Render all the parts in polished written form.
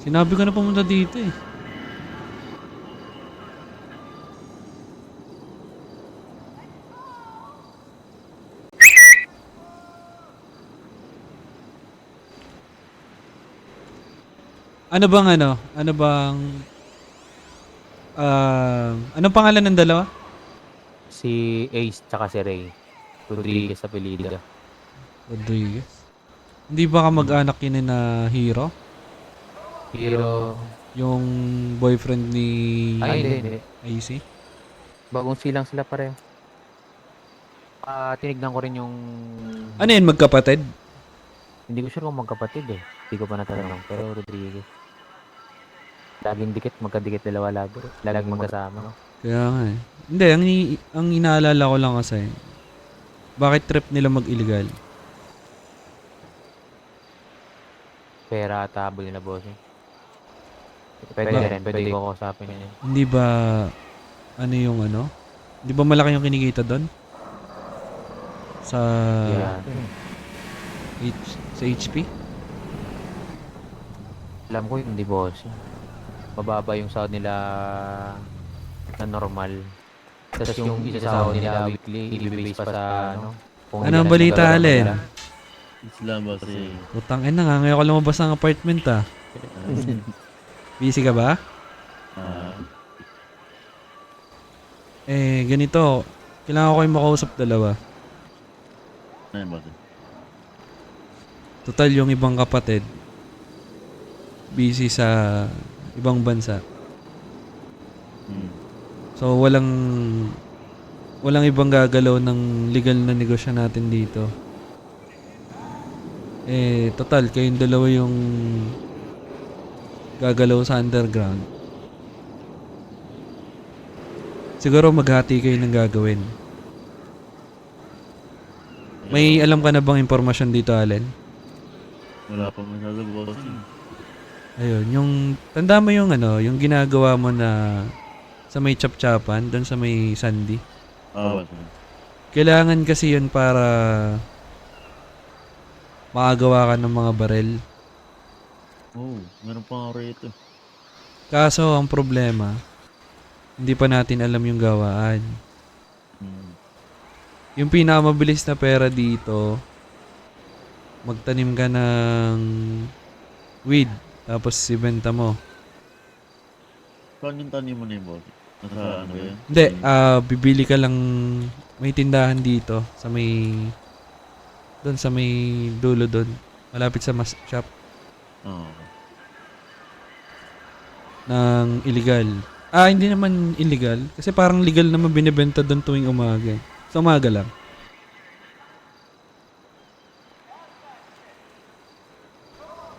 Sinabi ko na pumunta dito eh. Ano bang ano? Ano bang... anong pangalan ng dalawa? Si Ace tsaka si Ray. Rodriguez sa apelido. Rodriguez. Hindi ba ka mag-anak yun ni na Hero? Pero, Yung boyfriend ni ay hindi. AC? Bagong silang sila pareho. Tinignan ko rin yung... Ano yun, magkapatid? Hindi ko sure kung magkapatid eh. Hindi ko pa natanong. Pero Rodriguez. Laging dikit, magkadikit dalawa lagi. Laging magkasama. Kaya nga eh. Hindi, ang inaalala ko lang kasi, bakit trip nila mag-illegal? Pera at habol na bossing. Pwede rin, pwede ko kausapin yun. Hindi ba, ano yung ano? Hindi ba malaki yung kinikita doon? Sa, Yeah. sa HP? Alam ko hindi bossing. Mababa yung sahod nila na normal. Tapos yung isa sahod nila weekly, i-base pa sa ano. Kung Ano ang ilan balita, nagkaroon Allen? nila. Islam kasi. Utang ina nga, ngayon ko lumabas ng apartment ah. Busy ka ba? Ah, Ganito. Kailangan ko kayong makausap dalawa. ano ba? Total, yung ibang kapatid, busy sa ibang bansa. So, walang ibang gagalaw ng legal na negosyo natin dito. Total, kayong dalawa yung gagalaw sa underground. Siguro maghati kayo ng gagawin. May alam ka na bang impormasyon dito, Allen? Wala pa masyado bossing. Ayun, tanda mo yung ano, yung ginagawa mo na sa may chap-chapan, doon sa may Sandy. Ah, Kailangan kasi yun para makagawa ka ng mga barel. Meron pa nga rito. Kaso, ang problema, hindi pa natin alam yung gawaan. Yung pinakamabilis na pera dito, magtanim ka ng weed, tapos ibenta mo. Saan yung tanim mo na yung boss? Nasa ano yan? Hindi, bibili ka lang, may tindahan dito, doon sa may dulo doon, malapit sa mas shop Oo. ng illegal. Hindi naman illegal, kasi parang legal naman binibenta doon tuwing umaga. Sa umaga lang.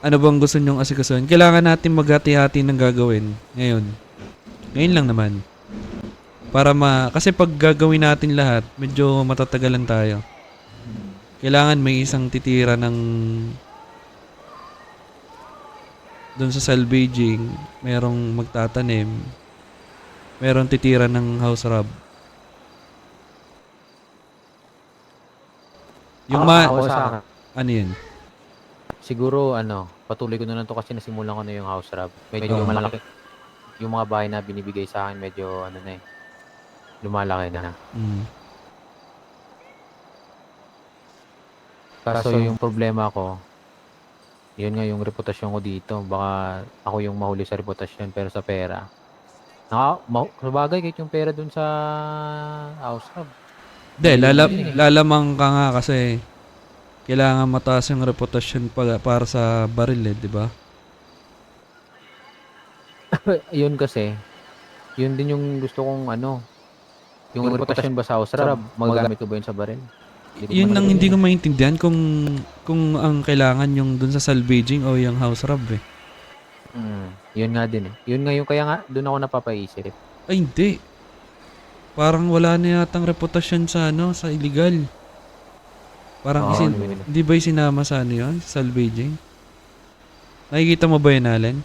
Ano bang gusto nyong asikasuhin? Kailangan natin maghati-hati ng gagawin ngayon. Ngayon lang naman. Kasi pag gagawin natin lahat, medyo matatagalan tayo. Kailangan may isang titira ng doon sa salvaging, merong magtatanim, merong titira ng house rob. Yung Ako sa ano yun? siguro patuloy ko na lang to kasi nasimulan ko na yung house rab. Medyo malaki. Yung mga bahay na binibigay sa akin medyo lumalaki na. Kaso yung problema ko, yun nga yung reputasyon ko dito. Baka ako yung mahuli sa reputasyon pero sa pera. Sabagay kahit yung pera dun sa house rab. Hindi, lalamang ka nga kasi kailangan mataas yung reputasyon para sa baril di ba? Yun kasi, yun din yung gusto kong yung reputasyon ba sa house rab, magagamit ko ba yun sa baril? Yun lang hindi ko maintindihan kung ang kailangan yung dun sa salvaging o yung house rob eh. Yun nga din eh. Yun nga yung kaya nga doon ako napapaisip. Ay hindi. Parang wala na yatang reputasyon sa illegal. Parang hindi ba yung sinama sa yun? Sa salvaging? Nakikita mo ba yun, Allen?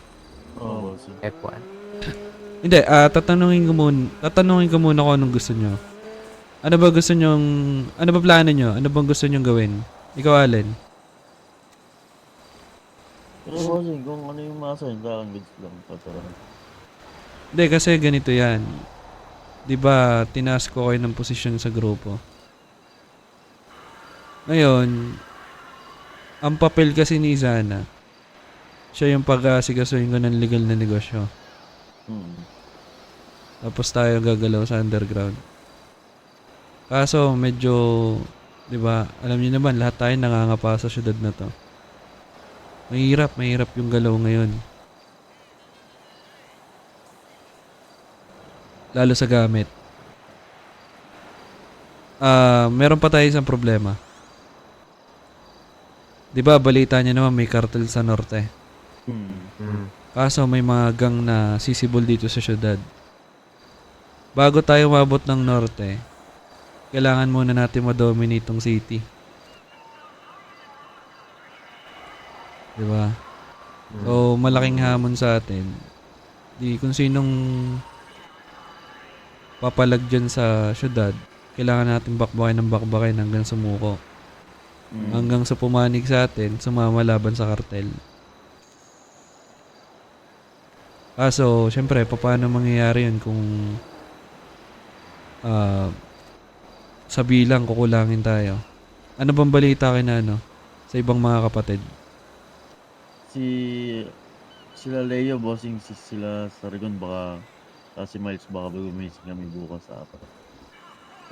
Oo, boss. F1. Hindi, tatanungin ko muna kung anong gusto nyo. Ano ba plano nyo? Ano bang gusto nyong gawin? Ikaw, Allen? Pero bossing, kung ano yung ma-assign sa akin, goods lang. Patara. Hindi, kasi ganito yan. 'Di ba, tinask ko kayo ng posisyon sa grupo. Ngayon, ang papel kasi ni Izana, siya yung pag-aasikasuhin ko ng legal na negosyo. Hmm. Tapos tayo gagalaw sa underground. Kaso medyo, 'di ba, alam niyo naman lahat tayo nangangapa sa syudad na 'to. Mahirap yung galaw ngayon. Lalo sa gamit. Meron pa tayo isang problema. 'Di ba, balita niyo naman may cartel sa norte. Mm. Kaso may mga gang na sisibol dito sa syudad. Bago tayo mabot ng norte, kailangan muna natin ma-dominate tong city. 'Di ba? So, malaking hamon sa atin. Di kung sinong papalag dyan sa syudad, kailangan natin bakbakin ng bakbakin hanggang sumuko. Hanggang sa pumanig sa atin, sumama laban sa kartel. Kaso, syempre, paano mangyayari yun kung sa bilang kukulangin tayo? Ano bang balita kay na sa ibang mga kapatid? Sila Leo, bossing, sila Sargon, baka, si Miles, baka gumising kami bukas sa apat.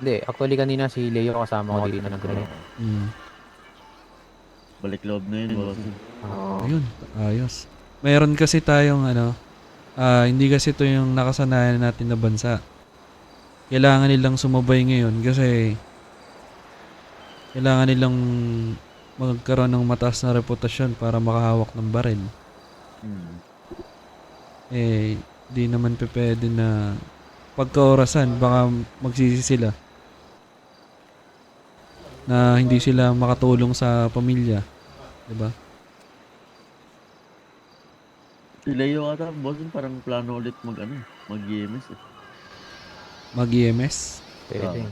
Hindi, actually kanina si Leo kasama ko dito nag-ride. Balik loob na yun, bossing. Ayun, ayos. Meron kasi tayong hindi kasi ito yung nakasanayan natin na bansa. Kailangan nilang sumabay ngayon kasi kailangan nilang magkaroon ng mataas na reputasyon para makahawak ng baril. Di naman pwede na pagkaorasan baka magsisi sila na hindi sila makatulong sa pamilya, 'di ba? Si Leo ata, bossing, parang plano ulit mag-EMS eh. Mag-EMS. Pwede.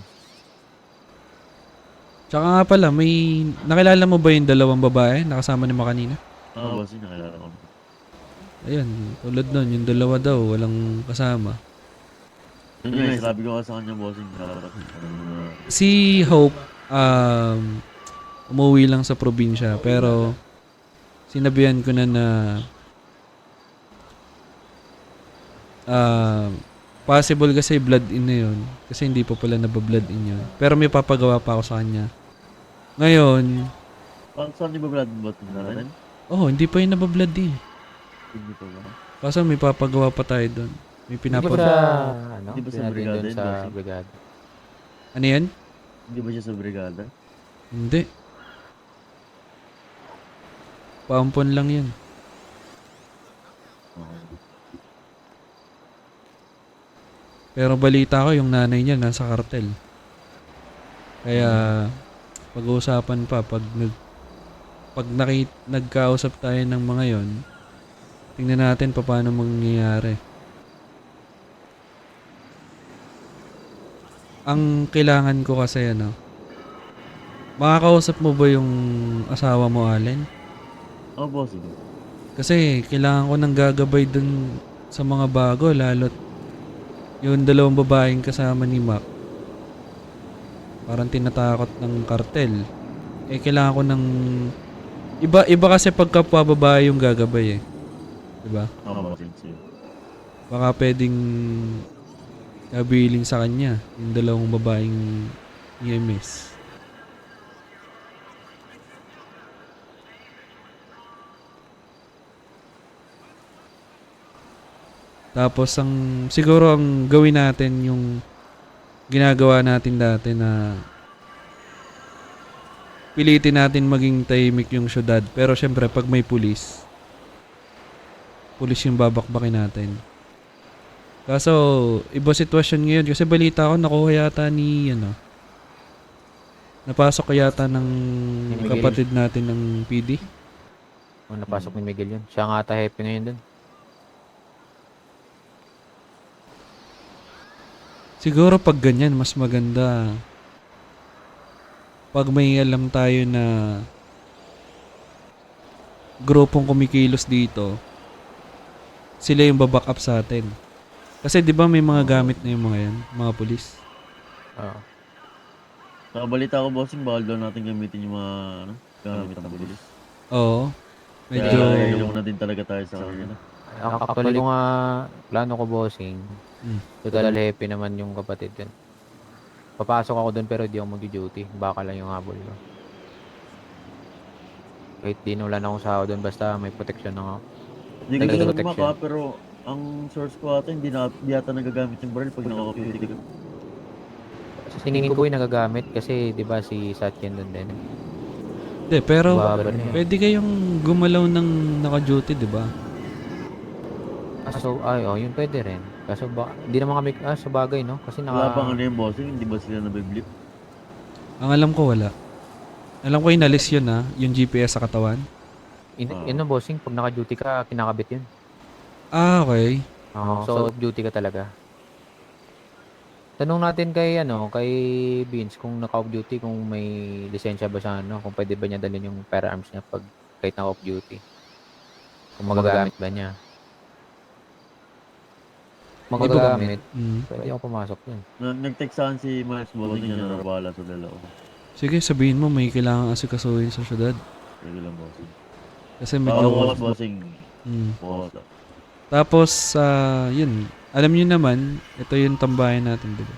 Tsaka nga pala, may nakilala mo ba yung dalawang babae nakasama ni kanina? Bossing, nakilala ko. Ayun, tulad nun, yung dalawa daw, walang kasama. Yun nga, sabi ko nga sa kanya, bossing, Si Hope, umuwi lang sa probinsya, pero sinabihan ko na possible kasi blood in na yun. Kasi hindi pa pala nabablood in yun. Pero may papagawa pa ako sa kanya. Ngayon, saan di ba blood bossing na rin? hindi pa yun nabablood in. Hindi pa ba? Kaso may papagawa pa tayo doon. May Hindi ba pinapag... sa, Hindi ba sa pinadin brigada dun yun, sa bossing? brigada? Ano yan? Hindi ba siya sa brigada? Hindi. Paampon lang yan. Pero balita ko yung nanay niya nasa kartel. Kaya pag-uusapan pa pag nagkausap tayo ng mga yon, tingnan natin paano mangyayari. Ang kailangan ko kasi makakausap mo ba yung asawa mo, Allen? Bossing. Kasi kailangan ko ng gagabay dun sa mga bago, lalo't yung dalawang babaeng kasama ni Mac. Parang tinatakot ng kartel. Kailangan ko ng iba kasi pagkapwa babae yung gagabay eh. 'Di ba? Bossing. Baka pwedeng kabiling sa kanya yung dalawang babaeng EMS. Tapos siguro ang gawin natin yung ginagawa natin dati na pilitin natin maging tahimik yung syudad. Pero syempre pag may pulis yung babakbakin natin. Kaso iba sitwasyon ngayon kasi balita ko nakuha yata ni napasok yata ng kapatid natin ng PD. Napasok ni Miguel yun. Siya nga ata happy ngayon dun. Siguro pag ganyan, mas maganda pag may alam tayo na grupong kumikilos dito, sila yung baback up sa atin. Kasi 'di ba may mga gamit na yung mga yan, mga pulis. Oo. Nakabalita ko, bossing, bawal daw natin gamitin yung mga gamit ng pulis. Oo. Medyo Kaya ilayo na din talaga tayo sa kanila. Actually ko nga, plano ko bossing. Mm. Total happy naman yung kapatid dun. Papasok ako dun pero di ako mag-duty. Baka lang yung habol ko. Kahit di nulan akong sahod dun, basta may protection na ako. Hindi ko Dagdag sure protection. Mac, pero ang source ko ata, hindi yata nagagamit yung baril pag naka-50 ka. Sa tingin ko boy nagagamit kasi di ba si Satyan dun din. Hindi, pero Babal na yun. pwede kayong gumalaw ng naka-duty, 'di ba? So, ay, oh, yun pwede rin. Kaso di naman kami, sa bagay, no? Kasi Wala bang ano yung bossing, hindi ba sila nabiblip? Ang alam ko wala. Alam ko inalis yun yung GPS sa katawan. Yun ang bossing, pag naka-duty ka, kinakabit yun. Ah, okay. So, off-duty ka talaga. Tanong natin kay Vince kung naka-off-duty, kung may lisensya ba siya, kung pwede ba niya dalhin yung firearms niya pag kahit naka-off-duty. Kung magagamit ba niya. Magagamit, Mm. pwede ako pumasok dun. Nag-text saan si Miles bossing niya na bahala sa dalawa. Sige, sabihin mo may kailangan asikasuhin sa syudad. Sige lang, bossing. Kasi medyo... Boss, bossing. Mm. Boss. Tapos, yun. Alam niyo naman, ito yung tambayan natin, di ba?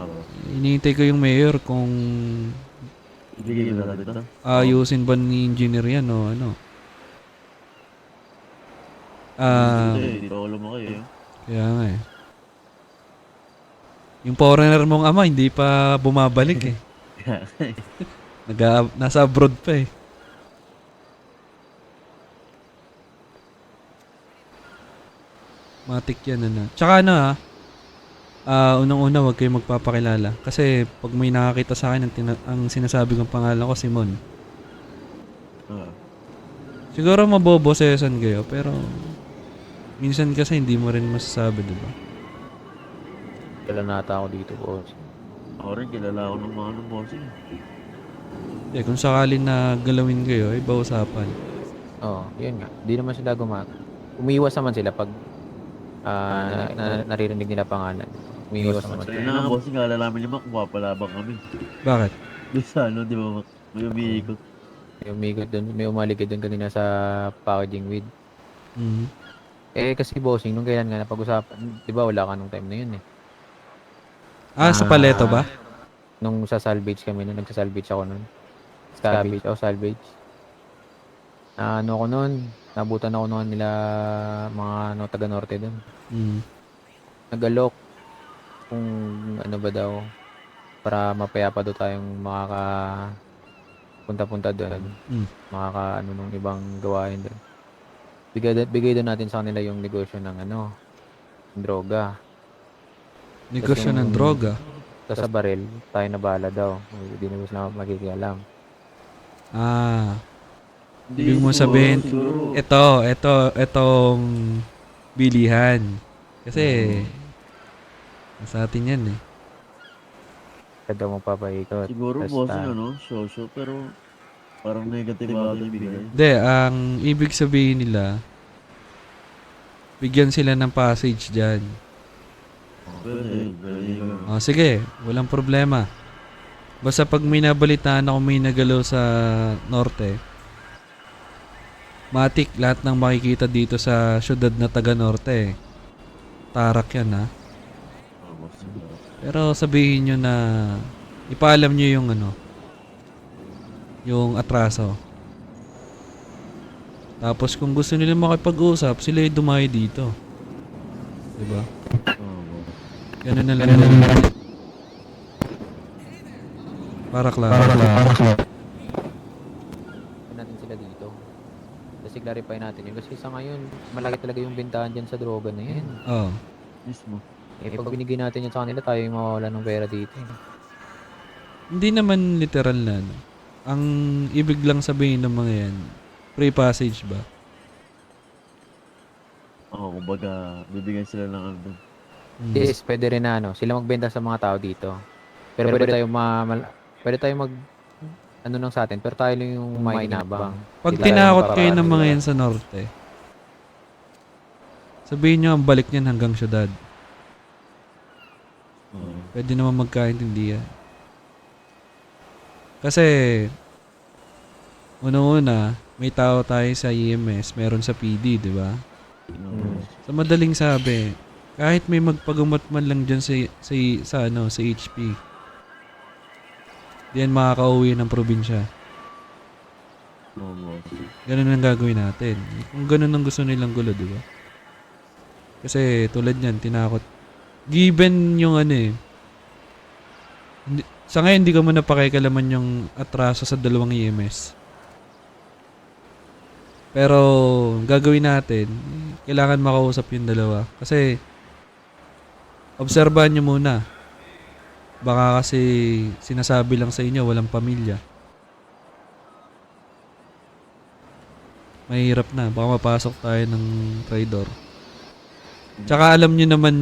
Boss. Iniintay ko yung mayor kung Ibigay ba natin ito? ayusin ba ni engineer yan o ano. Hindi, dito ako lumaki eh. Kaya nga eh. Yung foreigner mong ama, hindi pa bumabalik eh. Nasa abroad pa eh. Matik yan Tsaka unang-una wag kayo magpapakilala. Kasi pag may nakakita sa akin ang sinasabi kong pangalan ko, Simon. Siguro mabobosesan kayo, pero minsan kasi hindi mo rin masasabi, di ba? Kailan nata ako dito, boss. Ako rin, kilala ako ng mga bossing. Kung sakaling na galawin kayo, iba usapan. Oo, yun nga. Di naman sila umiiwas naman sila pag naririnig nila pangalan. Umiiwas naman sila. Kaya na nga, bossing, alalaman niyo, Mac, kung papalabang kami. Bakit? Doon sa di ba, Mac? May umiikot. May umikot dun, may umaligid dun kanina sa packaging weed. Mhm. Kasi bossing, nung kailan nga napag-usapan, di ba wala ka nung time na yun eh. Sa paleto ba? Nung sa salvage kami, nung nagsa-salvage ako nun. Salvage. Ano ko nun, nabutan ako noon nila mga taga-norte dun. Mhm. Nag-alok kung ano ba daw, para mapayapa daw tayong punta-punta doon. Makaka-ano nung ibang gawain doon. Bigay doon natin sa kanila yung negosyo ng droga. Negosyo ng yung- droga. Tapos sa baril, tayo na bahala daw. Hindi na sila magigialam. Ibig mo sabihin, itong bilihan. Kasi, nasa atin yan eh. Kada mo papaikot. Siguro, Basta. bossing, show, pero parang negative ata yung bigay. Hindi, ang ibig sabihin nila, bigyan sila ng passage dyan. Pwede. Sige, walang problema. Basta pag may nabalitaan ako may nagalaw sa norte, matik lahat ng makikita dito sa syudad na taga-norte. Tarak yan Bossing. Pero sabihin nyo na ipaalam nyo yung yung atraso. Tapos kung gusto nila makipag-usap, sila yung dumayo dito. Diba? Ganun na lang. Para klaro. Natin sila dito. Kasi clarify natin yun. Kasi sa ngayon, malaki talaga yung bentahan dyan sa droga na yan. Oo. Mismo. Pag binigay natin yan sa kanila, tayo yung mawawala ng pera dito. Hindi naman literal na Ang ibig lang sabihin ng mga yan, free passage ba? Kumbaga, bibigyan sila ng doon. Yes, pwede rin na sila magbenta sa mga tao dito. Pero pwede tayo ano lang sa atin, pero tayo lang yung mainabang. Pag Hindi tayo tinakot kayo magpapaano, ng mga diba? yan sa norte, sabihin nyo ang balik niyan hanggang syudad. Oo. Pwede naman magkaintindihan. Kasi, una-una, may tao tayo sa EMS, meron sa PD, di ba? Mm. Sa madaling sabi, kahit may magpagamot man lang dyan sa HP, di yan makakauwi ng probinsya. Oo, bossing. Ganun ang gagawin natin. Kung ganun ang gusto nilang gulo, di ba? Kasi tulad niyan, tinakot. Given yung ano eh. Sa ngayon, hindi ko muna pakikalaman yung atraso sa dalawang EMS. Pero, gagawin natin, kailangan makausap yung dalawa. Kasi, obserbahan nyo muna. Baka kasi sinasabi lang sa inyo, walang pamilya. Mahirap na. Baka mapasok tayo ng traitor. Tsaka alam nyo naman,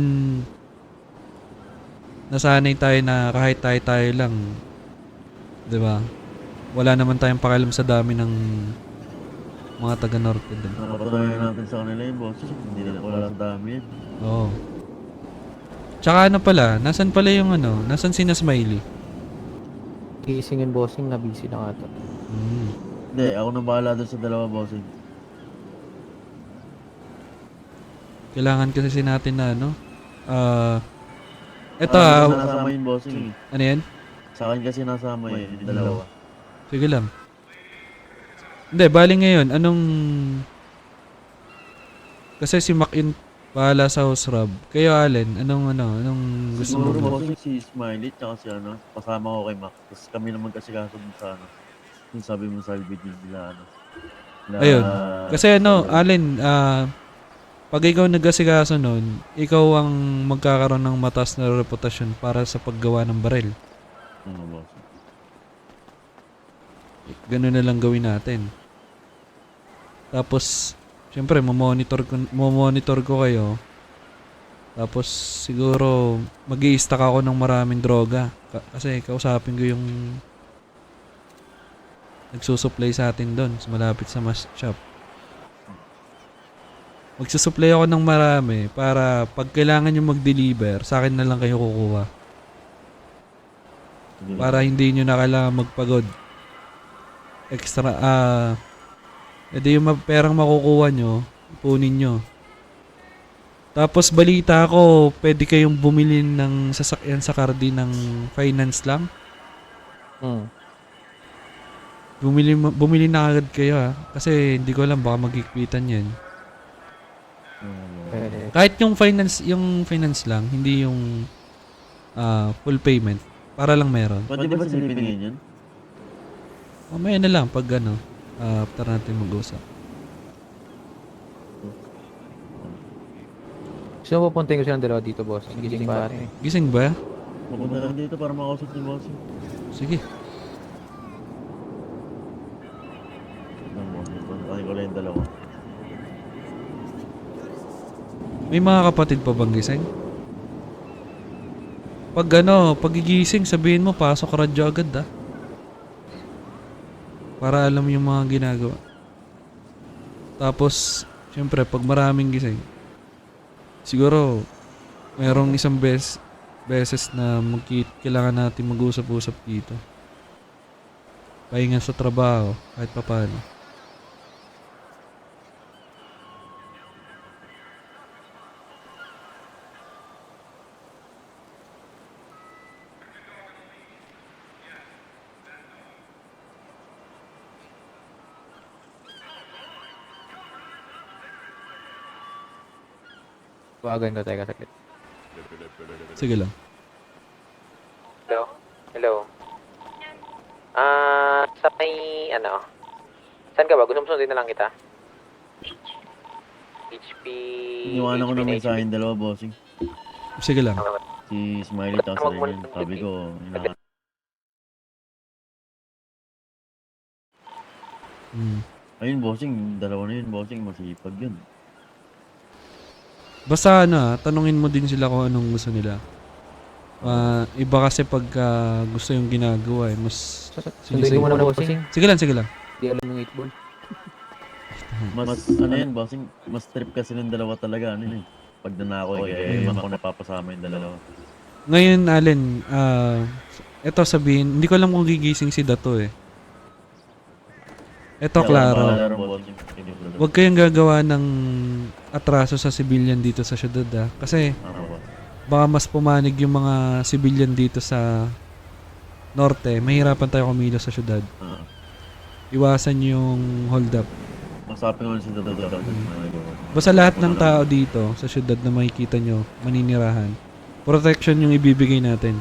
nasanay tayo na kahit tayo lang. 'Di ba? Wala naman tayong pakialam sa dami ng mga taga-norte din. Napatunayan natin sa kanila yung bossing. Hindi na wala sa dami yan. Oo. Tsaka ano pala, nasan pala yung ano, nasan si na Smiley? Gisingin bossing, na busy na ata. Hindi, ako na bahala doon sa dalawa bossing. Kailangan kasi natin na ano, eto Ah, nasama yung bossing. ano yan? Sa akin kasi nasama yung dalawa. Sige lang. Hindi, bali ngayon, anong... Kasi si Makin bahala sa house rub. Kayo, Allen, anong gusto mo? Siguro bossing si Smiley tsaka si ano, pasama ko kay Mac. Tapos kami naman kasi kaso dun sa ano, yung sabi mo sa video nila ano. Na, Ayun. Kasi ano, Allen, pag ikaw nag-asikaso nun, ikaw ang magkakaroon ng mataas na reputasyon para sa paggawa ng baril. ano bossing. Ganun na lang gawin natin. Tapos, syempre, mamonitor ko kayo. Tapos, siguro, mag-i-stack ako ng maraming droga. Kasi, kausapin ko yung nagsusupply sa atin doon, sa malapit sa mask shop. Magsusupply ako ng marami para pag kailangan nyo mag-deliver, sa akin na lang kayo kukuha. Para hindi nyo na kailangan magpagod. Extra, edi yung perang makukuha nyo, ipunin nyo. Tapos balita ko, pwede kayong bumili ng sasakyan sa Cardi ng finance lang. Hmm. Bumili na agad kayo ha. Kasi hindi ko alam, baka magkikwitan yan. Pwede. Kahit yung finance lang, hindi yung full payment. Para lang meron. Pwede ba silipin ngayon yun? Mamaya na lang pag after natin mag-usap. Gusto mo pupuntahin ko silang dalawa dito, boss? Gising pa rin. Gising ba? Pupunta lang dito para makausap ni bossing. Sige. Ang bossing, puntahin ko lang yung dalawa. May mga kapatid pa bang gising? Pag pagigising, sabihin mo, pasok radyo agad ah. Para alam yung mga ginagawa. Tapos, syempre, pag maraming gising, siguro, merong isang beses na kailangan natin mag-usap-usap dito. Pahinga sa trabaho, kahit papaano. Tawagan ko, teka saglit. Sige lang. Hello? Hello? Sa may, saan ka ba? Gusto mo sundin na lang kita? HP... Iniwanan ko HP na na mensahe yung dalawa bossing. Sige lang. Si Smiley tapos sa rin yun. Sabi ko, ayun bossing, dalawa na yun bossing, masipag yun. Basta tanungin mo din sila kung anong gusto nila. Iba kasi pagka gusto yung ginagawa eh. Mas... Sunduin mo na bossing. Sige lang, sige lang. Di alam yung 8 ball. Mas ano yun, bossing, mas trip kasi ng dalawa talaga, ano yun. Pag nanako, eh, ako napapasama yung dalawa. Ngayon, Allen, eto sabihin, hindi ko alam kung gigising si Dato eh. Eto, klaro. Huwag kayong gagawa ng atraso sa civilian dito sa syudad ah. Kasi baka mas pumanig yung mga civilian dito sa norte. Mahirapan tayo kumilos sa syudad. Iwasan yung hold up. Masapin ko si Dada. Basta lahat ng tao dito sa syudad na makikita nyo, maninirahan, protection yung ibibigay natin.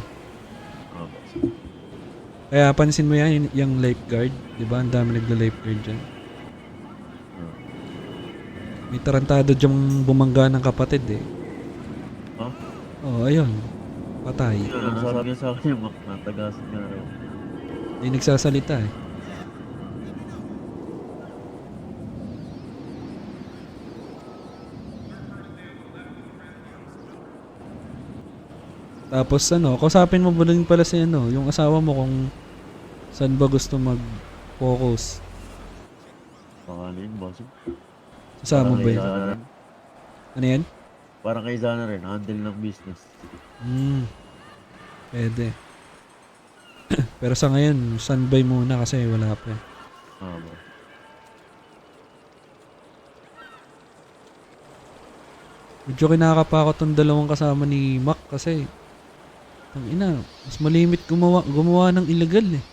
Kaya pansin mo yan, yung lifeguard, di ba? Ang dami nagla-lifeguard dyan. May tarantado dyang bumangga ng kapatid eh. Ha? Oo, ayun. Patay. Ano sabi niya sa akin yung natagasan niya na rin. Hindi nagsasalita eh. Tapos ano, kausapin mo ba din pala si ano, yung asawa mo kung saan ba gusto mag-focus. Baka ano yun, bossing. Kasama ba Parang yun? kay Zana rin. Ano yan? Parang kay Zana rin, handle ng business. Pwede. Pero sa ngayon, standby muna kasi wala pa eh. Boss. Medyo kinakapakot tong dalawang kasama ni Mac kasi ang ina, mas malimit gumawa ng illegal eh.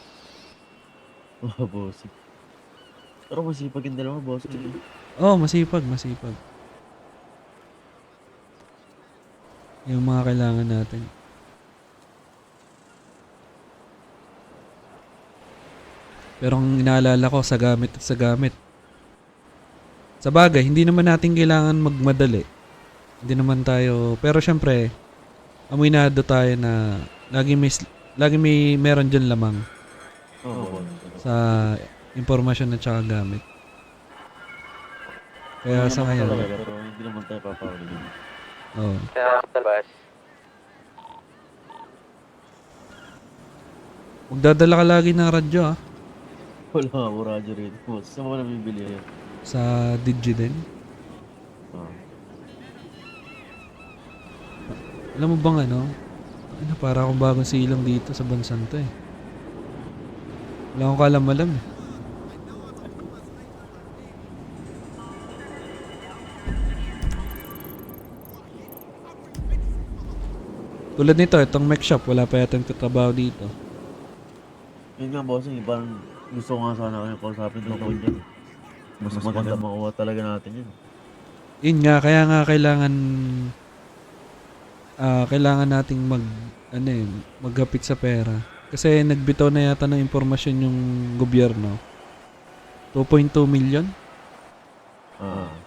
Bossing. Pero masipag yung dalawa, bossing. Oh, masipag. Yung mga kailangan natin. Pero ang inaalala ko, sa gamit at sa gamit. Sa bagay, hindi naman natin kailangan magmadali. Hindi naman tayo, pero syempre, aminado tayo na lagi may meron dyan lamang sa impormasyon at saka gamit. Kaya sa ngayon, Pero hindi naman tayo papawali. oh. Magdadala ka lagi ng radyo ah. Wala ako radyo rin. Boss, saan mo nabibili yan? Sa Digi din. Alam mo bang ano, para akong bagong silang dito sa bansang to eh. Wala akong kalam-alam eh. Tulad nito, itong mech shop, wala pa yata trabaho dito. Yun nga, bossing, parang gusto ko nga sana kayo kausapin tungkol dyan. Mas maganda makuha talaga natin yun. Yun nga, kaya nga kailangan nating maghapit sa pera. Kasi nagbitaw na yata ng impormasyon yung gobyerno. 2.2 million?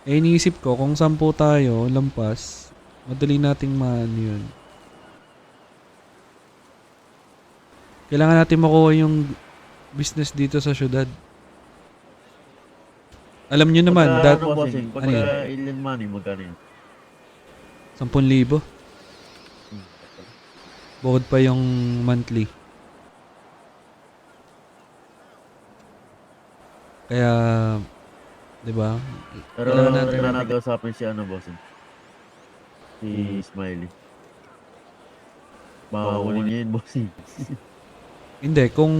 Iniisip ko, kung 10 tayo, lampas, madali nating yun. Kailangan natin makuha yung business dito sa syudad. Alam nyo naman, Bossing, ano yun? pagka alien money, magkano yun? 10,000. Bukod pa yung monthly. Kaya, di ba? Pero Kailangan natin. usapin si bossing? Si Smiley. Mahuli niya yun, bossing. Hindi, kung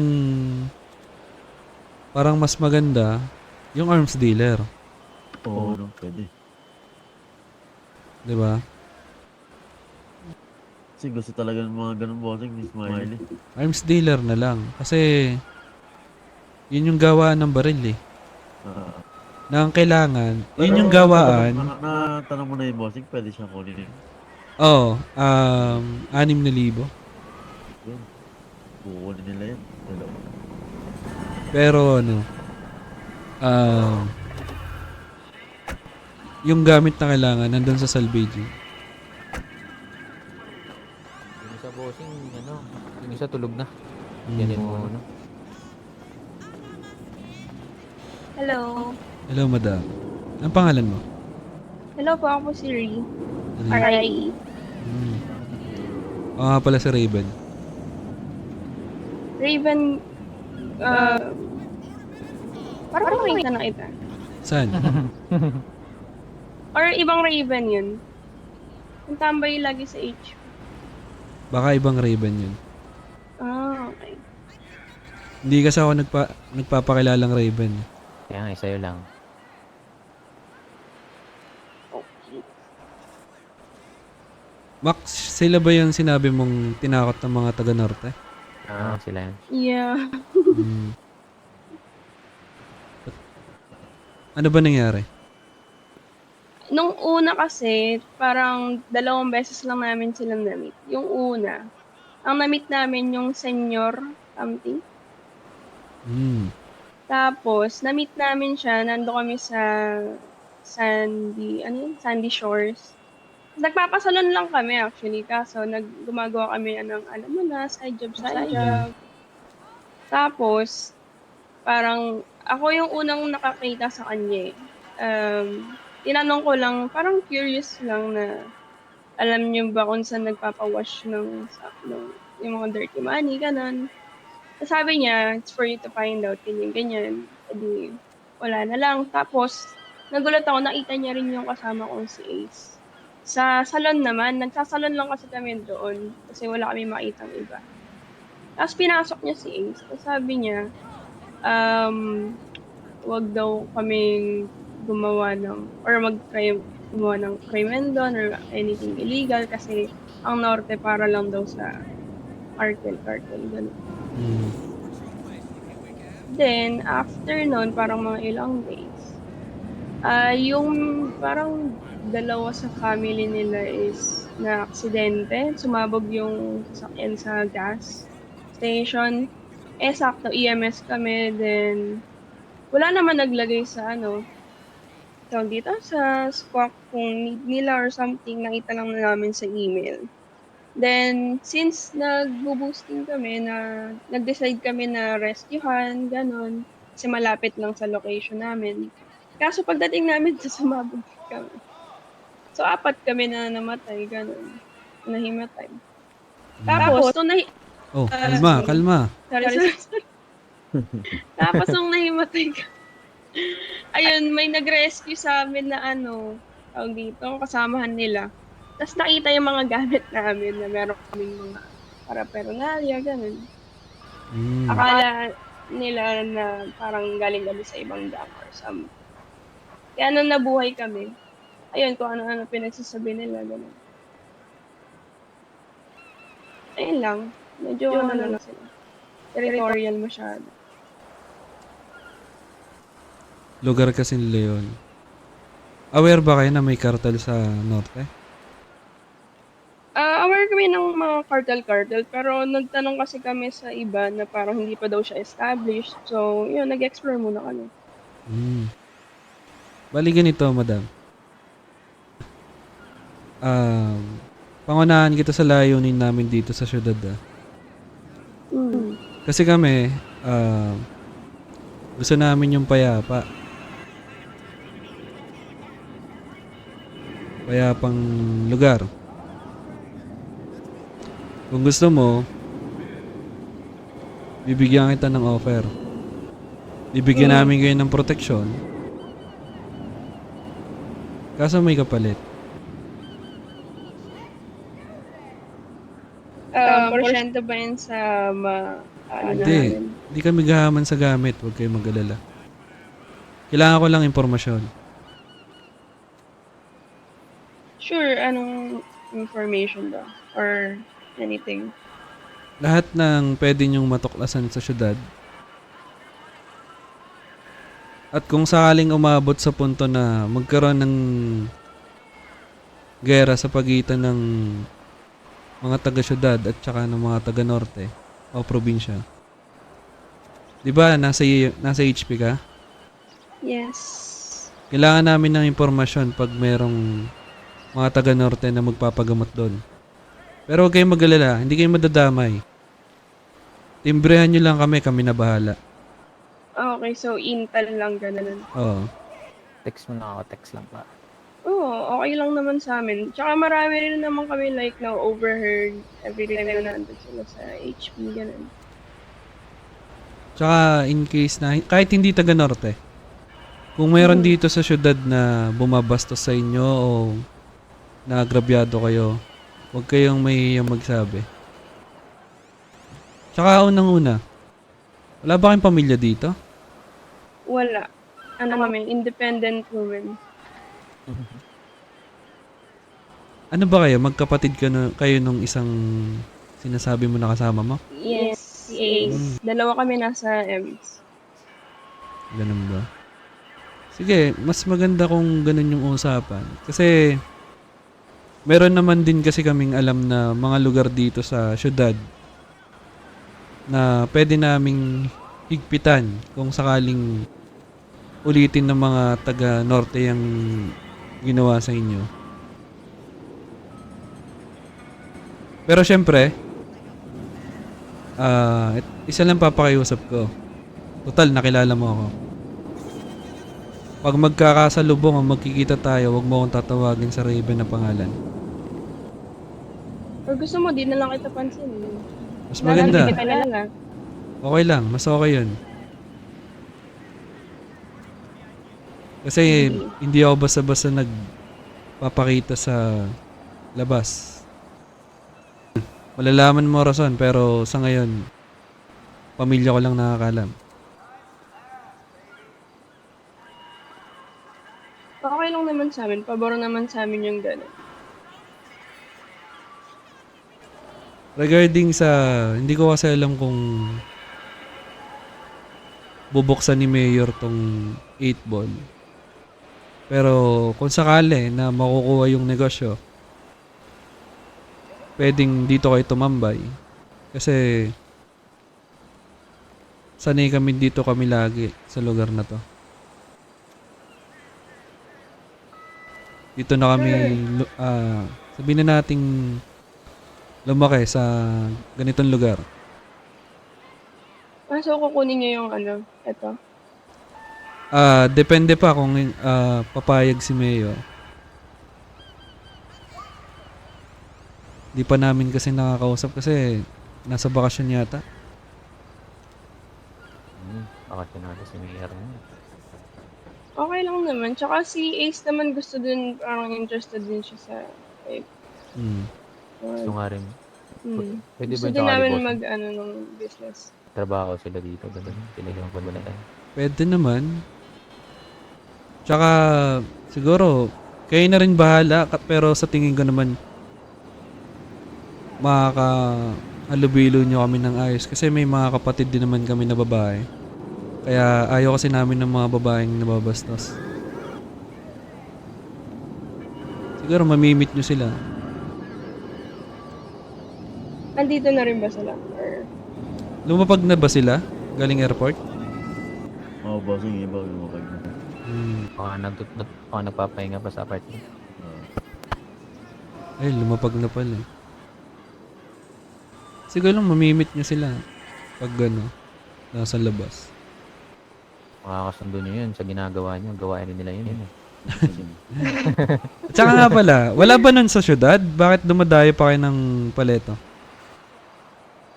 parang mas maganda, yung arms dealer. Oo, no, pwede. Di ba? Kasi gusto talaga ng mga ganun, bossing, ni Smiley. Arms dealer na lang. Kasi, yun yung gawaan ng baril eh. Na ang kailangan, yun yung gawaan. Natanong mo na yung bossing, pwede siyang kunin yun. Oo, 6,000. Yun. Kukunin nila yan. Pero ano, yung gamit na kailangan nandun sa salvaging. Yung isa bossing, yung isa tulog na. Yanin mo, Hello. Hello, madam. Ang pangalan mo? Hello po, ako po si Ri. Ri. R.I. Oo nga pala si Raven. Raven, parang nakita na kita. Saan? Or ibang Raven yun. Yung tambay lagi sa H. Baka ibang Raven yun. Ah, okay. Hindi kasi ako nagpapakilalang Raven. Kaya nga, sa'yo lang. Okay. Max, sila ba yung sinabi mong tinakot ng mga taga-norte? Sila yan. Yeah. Hmm. Ano ba nangyari? Nung una kasi, parang 2 beses lang namin silang na-meet. Yung una, ang na-meet namin yung senior something. Hmm. Tapos, na-meet namin siya, nando kami sa Sandy Shores. Nagpapasalon lang kami actually, kaso gumagawa kami ng, alam mo na, side job. Tapos, parang, ako yung unang nakakita sa kanya eh. Tinanong ko lang, parang curious lang na, alam niyo ba kung saan nagpapawash ng yung mga dirty money, ganun. Sabi niya, it's for you to find out, ganyan. Edi, wala na lang. Tapos, nagulat ako, nakita niya rin yung kasama kong si Ace. Sa salon naman, nagsasalon lang kasi kami doon kasi wala kami makitang iba. Tapos pinasok niya si Ace. Tapos sabi niya, wag daw kaming gumawa ng crime doon or anything illegal kasi ang norte para lang daw sa cartel, ganun. Hmm. Then, after nun, parang mga ilang days, yung parang 2 sa family nila is na aksidente, sumabog yung sasakyan sa gas station. Sakto, EMS kami, then wala naman naglagay sa tawag dito, sa squawk kung need nila or something, nakita lang namin sa email. Then, since nag-boosting kami nag-decide kami na rescuehan, gano'n, kasi malapit lang sa location namin. Kaso pagdating namin sumabog kami. So, 4 kami na namatay, gano'n, nahimatay. Tapos nung Oh, kalma. sorry. Tapos nung nahimatay ayun, may nag-rescue sa amin na tawag dito, kasamahan nila. Tapos nakita yung mga gamit namin na meron kaming mga paraphernalia, ganun. Hmm. Akala nila na parang galing kami sa ibang dam or some. Kaya nung nabuhay kami, ayun, kung ano-ano pinagsasabi nila, ganun. Ayun lang, medyo ano lang sila. Territorial masyado. Lugar kasi nila yun. Aware ba kayo na may kartel sa norte? Aware kami ng mga cartel, pero nagtanong kasi kami sa iba na parang hindi pa daw siya established. So, yun, nag-explore muna kami. Hmm. Bali ganito, madam. Pangunahan kita sa layunin namin dito sa syudad. Kasi kami, gusto namin yung payapang lugar. Kung gusto mo, bibigyan kita ng offer. Bibigyan namin kayo ng proteksyon. Kaso may kapalit. Porsyento ba yun sa Hindi. Hindi kami gahaman sa gamit. Huwag kayong mag-alala. Kailangan ko lang impormasyon. Sure, anong information ba? Or anything? Lahat ng pwede nyong matuklasan sa syudad. At kung sakaling umabot sa punto na magkaroon ng gera sa pagitan ng mga taga-syudad at saka ng mga taga-norte o probinsya. 'Di ba nasa HP ka? Yes. Kailangan namin ng impormasyon pag merong mga taga-norte na magpapagamot doon. Pero huwag kayong mag-alala, hindi kayo madadamay. Timbrehan nyo lang kami na bahala. Okay, so intel lang ganun. Oo. Text mo na ako, text lang pa. Oo, okay lang naman sa amin. Tsaka marami rin naman kami like na overheard every time na nandun sila sa HP, ganun. Tsaka in case na, kahit hindi taga norte, kung mayroon Mhm. dito sa syudad na bumabastos sa inyo o naagrabyado kayo, huwag kayong mahihiyang magsabi. Tsaka unang-una, wala ba kayong pamilya dito? Wala. Ano kami, independent women. Ano ba kayo? Magkapatid kayo nung isang sinasabi mo na kasama mo? Yes, si Ace. Dalawa kami nasa EMS. Ganun ba? Sige, mas maganda kung ganun yung usapan. Kasi, meron naman din kasi kaming alam na mga lugar dito sa syudad na pwede naming higpitan kung sakaling ulitin ng mga taga-norte yung ginawa sa inyo. Pero syempre, isa lang papakiusap ko. Total, nakilala mo ako. Pag magkakasalubong o magkikita tayo, wag mo akong tatawagin sa Raven na pangalan. Or gusto mo, di na lang kita pansin. Mas Wala lang, maganda. di kita kilala. Okay lang, mas okay yun. Kasi Sige. hindi ako basta-basta nagpapakita sa labas. Malalaman mo rason pero sa ngayon, pamilya ko lang nakakalam. Okay lang naman sa amin. Pabor naman sa amin yung gano'n. Regarding sa, hindi ko kasi alam kung bubuksan ni Mayor tong 8 ball. Pero kung sakali na makukuha yung negosyo, pwedeng dito kayo tumambay. Kasi sanay kami dito kami lagi sa lugar na to. Dito na kami, sabihin na nating lumaki sa ganitong lugar. So, kukunin niyo yung ano, eto. Depende pa kung papayag si Mayor. Di pa namin kasi nakakausap kasi nasa bakasyon yata. Bakit natin si Mayor na yun? Okay lang naman. Tsaka si Ace naman gusto din, parang interested din siya sa, like, Gusto nga rin. Pwede gusto ba din yung namin boss? mag, ano, ng business. Trabaho sila dito. Ganun. Pinagawang pa ba tayo? Pwede naman. Tsaka siguro kayo na rin bahala pero sa tingin ko naman makakahalubilo nyo kami ng ayos kasi may mga kapatid din naman kami na babae. Kaya ayaw kasi namin ng mga babaeng nababastos. Siguro mamimit nyo sila. Andito na rin ba sila? Or, Lumapag na ba sila? Galing airport? Oo, bossing, iba lumapag na. Baka nagpapahinga pa sa apartment. Ay, lumapag na pala. Siguro mamimit nyo sila pag nasa labas. Makakasundo nyo yun sa ginagawa nyo. Gawain rin nila yun. At saka nga pala, wala ba nun sa syudad? Bakit dumadayo pa kayo ng paleto?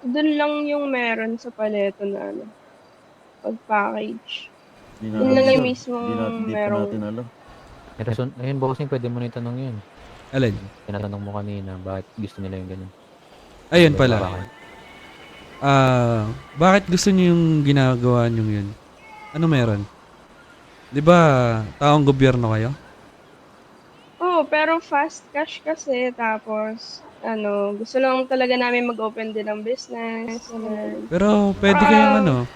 doon lang yung meron sa paleto na, ano, pag-package. Di Yun lang yung sir. mismong Di pa merong, natin alam. Ayun, bossing, pwede mo na itanong yun. Alin? Tinatanong mo kanina, bakit gusto nila yung ganun? Ayun Bakit? pala. Bakit gusto niyo yung ginagawa niyo yun? Ano meron? 'Di ba taong gobyerno kayo? oh, pero fast cash kasi, tapos, ano, gusto lang talaga namin mag-open din ng business. Ganun. Pero pwede kayong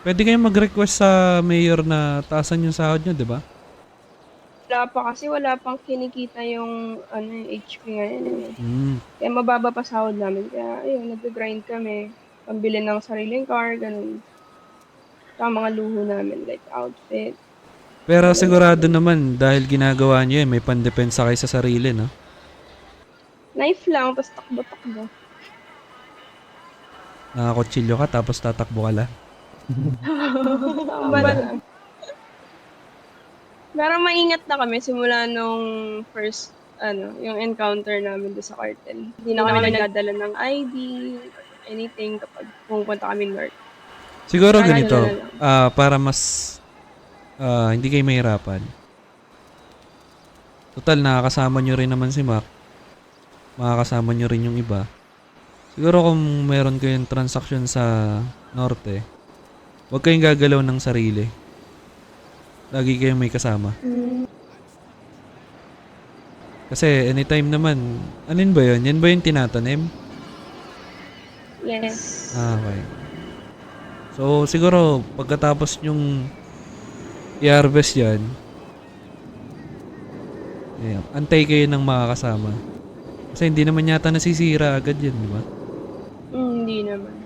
pwede kayong mag-request sa mayor na taasan yung sahod niyo, 'di ba? Wala pa kasi, wala pang kinikita yung, ano, yung HP ngayon. Mm. Kaya mababa pa sahod namin. Kaya, ayun, nag-grind kami. Pambili ng sariling car, ganun. Tsaka mga luho namin, like outfit. Pero sigurado naman dahil ginagawa niyo may pandepensa kayo sa sarili, no? Knife lang, tapos takbo-takbo. Nakakotsilyo ka tapos tatakbo ka lang. Tama lang. Parang maingat na kami simula nung first, yung encounter namin doon sa cartel. Hindi na kami nagdadala ng ID or anything kapag pumupunta kami north. Siguro Radyo ganito, na lang. para mas hindi kayo mahirapan. Total, nakakasama nyo rin naman si Mac. Makakasama nyo rin yung iba. Siguro kung meron kayong transaction sa norte, huwag kayong gagalaw ng sarili. Lagi kayong may kasama. Kasi anytime naman, anin ba yun? Yan ba yung tinatanim? Yes. Okay. So, siguro, pagkatapos yung i-harvest yan, ayan, antay kayo ng makakasama. Kasi hindi naman yata nasisira agad yan, di ba? Hindi naman.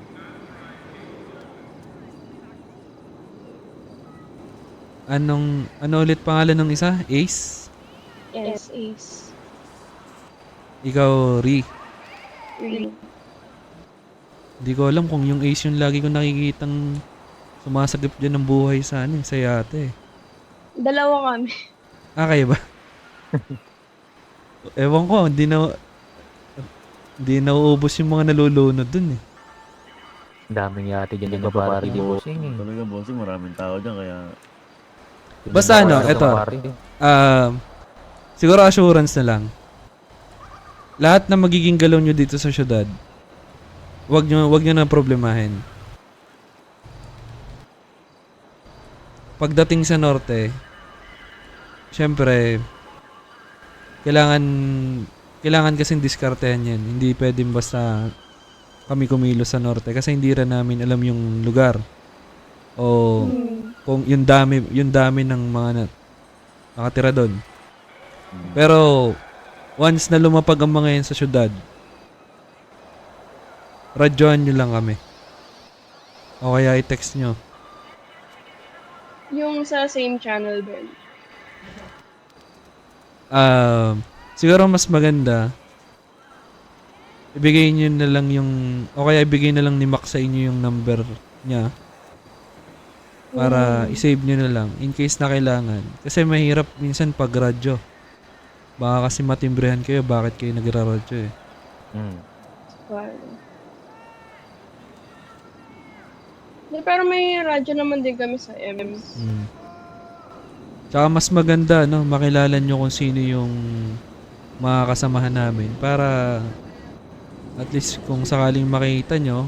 Ano ulit pangalan ng isa? Ace? Yes, Ace. Ikaw, Ri. Really. Hindi ko alam kung yung Ace yung lagi ko nakikitang sumasagip dyan ng buhay sa sa yate. Dalawa kami. Ah, kayo ba? Ewan ko, hindi nauubos yung mga nalulunod dun eh. Daming yate dyan yung party di bossing eh. Talaga, bossing, maraming tao dyan, kaya Basta ano, Party eto. sa party. Siguro assurance na lang. Lahat na magiging galaw nyo dito sa syudad, wag nyo na problemahin. Pagdating sa norte, syempre, kailangan kasing diskartehan yan. Hindi pwedeng basta kami kumilos sa norte kasi hindi rin namin alam yung lugar. O kung yung dami ng mga nakatira doon. Pero once na lumapag ang mga yan sa syudad, radyohan nyo lang kami. O kaya i-text nyo. Yung sa same channel ba yun? Siguro mas maganda ibigay nyo na lang yung o kaya ibigay na lang ni Mac sa inyo yung number niya para i-save nyo na lang in case na kailangan. Kasi mahirap minsan pag radyo. Baka kasi matimbrehan kayo bakit kayo nagra-radyo eh. Wow. Pero may radyo naman din kami sa M. Tsaka mas maganda makilala nyo kung sino yung mga kasamahan namin para at least kung sakaling makita nyo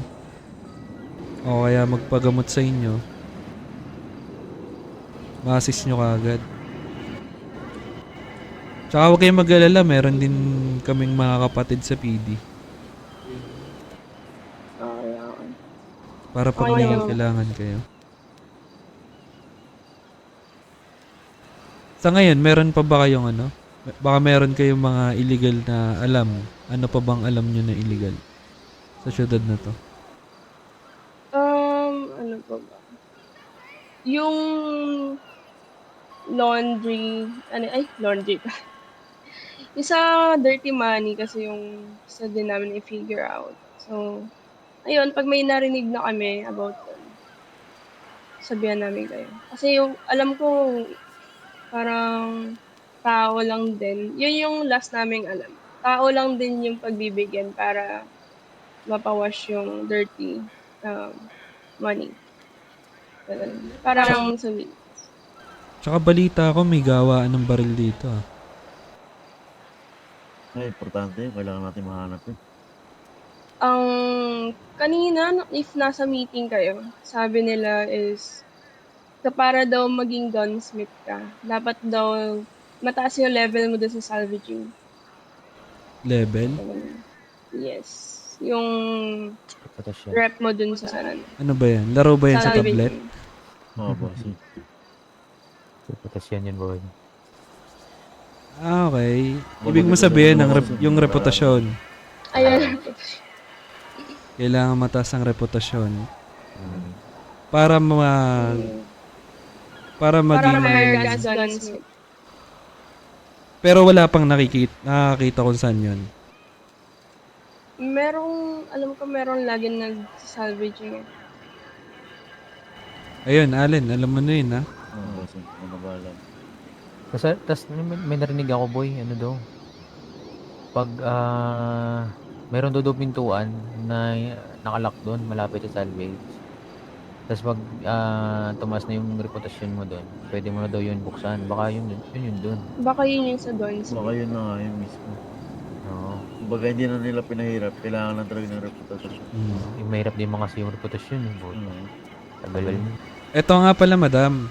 o kaya magpagamot sa inyo, ma-assist nyo kaagad. Tsaka huwag kayong mag-alala, meron din kaming mga kapatid sa PD Ayan. para pag Okay may naman. kailangan kayo. Sa ngayon, meron pa ba kayong baka meron kayong mga illegal na alam. Ano pa bang alam nyo na illegal sa syudad na to? Ano pa ba? Yung laundry pa. Yung sa dirty money kasi yung gusto din namin i-figure out. So, ayun, pag may narinig na kami about them, sabihan namin kayo. Kasi yung, alam ko, parang tao lang din. Yun yung last naming alam. Tao lang din yung pagbibigyan para mapawash yung dirty money. Parang sabi. Tsaka balita ko may gawaan ng baril dito ah. ay, importante yun. Kailangan natin mahanap yun. Ang kanina, if nasa meeting kayo, sabi nila is para daw maging gunsmith ka, dapat daw mataas yung level mo doon sa salvaging. Level? Yes. Yung Reputasyon. rep mo dun sa Ano ba yan? Laro ba yan sa tablet? Oo, bossing. Reputasyon yun, boy. Ah, okay. Ibig mo sabihin yung reputasyon. Ayun. Kailangan mataas ang reputasyon. Para Para maging hire gunsmith. pero wala pang nakakita kung saan yun. Alam ko meron lagi nag-salvaging. Ayun, Allen, alam mo na yun ha? Oo, bossing. Ano ba alam? Tas may narinig ako, boy, ano daw. Pag meron daw pintuan na nakalock doon malapit sa salvage. Tas pag tumaas na yung reputasyon mo doon, pwede mo na daw yun buksan. Baka yun doon. Baka yun yung sa Don Baka Smith. yun na nga yun mismo. Oo. Kumbaga hindi na nila pinahirap, kailangan lang talaga ng reputasyon. Yung mahirap din mga kasi yung reputasyon. Boy. Tagal mo. Eto nga pala, madam.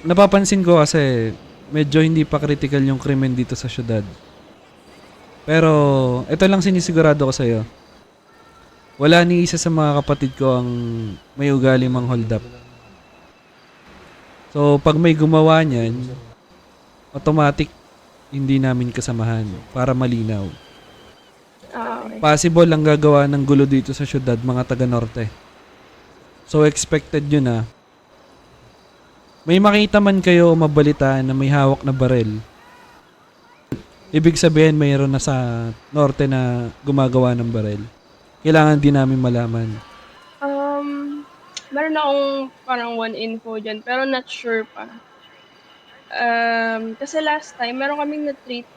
Napapansin ko kasi medyo hindi pa critical yung krimen dito sa syudad. Pero, ito lang sinisigurado ko sa'yo. Wala ni isa sa mga kapatid ko ang may ugali mang hold up. So, pag may gumawa niyan, automatic hindi namin kasamahan para malinaw. Okay. Possible lang gagawa ng gulo dito sa syudad mga taga-norte. So, expected yun na may makita man kayo o mabalita na may hawak na barel. Ibig sabihin mayroon na sa norte na gumagawa ng barel. Kailangan din namin malaman. Meron akong parang one info dyan, pero not sure pa. Kasi last time, meron kaming na-treat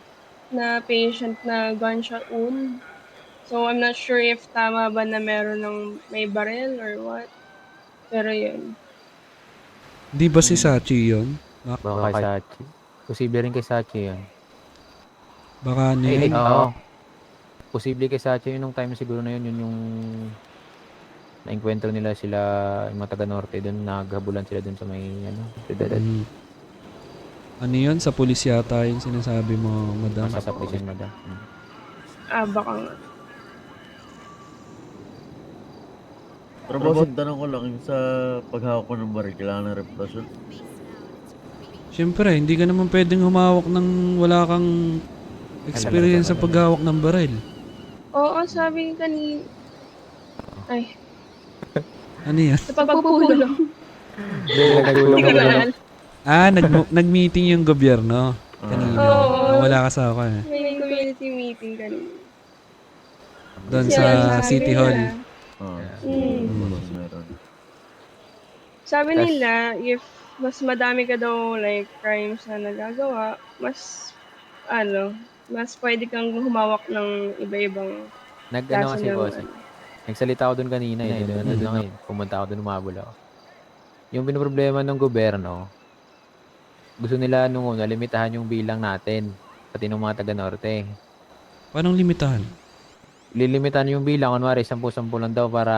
na patient na gunshot wound. So, I'm not sure if tama ba na meron ng may baril or what. Pero yun. Di ba si Sachi yun? Baka kay Sachi. Posible rin kay Sachi yun. Baka ano yun? Oo. Posible kay Sachi yun nung time siguro na yun yung na-encuentro nila sila yung mga taga-norte doon, naghabulan sila doon sa may syudad. Ano yun? Sa pulis yata yung sinasabi mo, madam? Sa prison, madam. Baka nga. Pero bossing, tanong ko lang, yung sa paghawak ko ng baril, kailangan ng reputasyon? Siyempre, hindi ka naman pwedeng humawak ng wala kang experience sa paghawak ng baril. Oo, sabi kanina. Ay, Ano yan? sa pagpupulong. Hindi ko na alam. Nag-meeting yung gobyerno kanina. Oo. Wala kasama ka. May community meeting kanina. Doon Kasi sa sabi City nila, Hall. Meron. Sabi nila, if mas madami ka daw like crimes na nagagawa, mas mas pwede kang humawak ng iba-ibang Nag-ano kaso kasi ng boss. Nagsalita ako doon kanina pumunta ako doon, umabol ako. Yung pinoproblema ng gobyerno, gusto nila nung una, limitahan yung bilang natin, pati ng mga taga-norte. Paano limitahan? Lilimitahan yung bilang, kunwari 10-10 lang daw para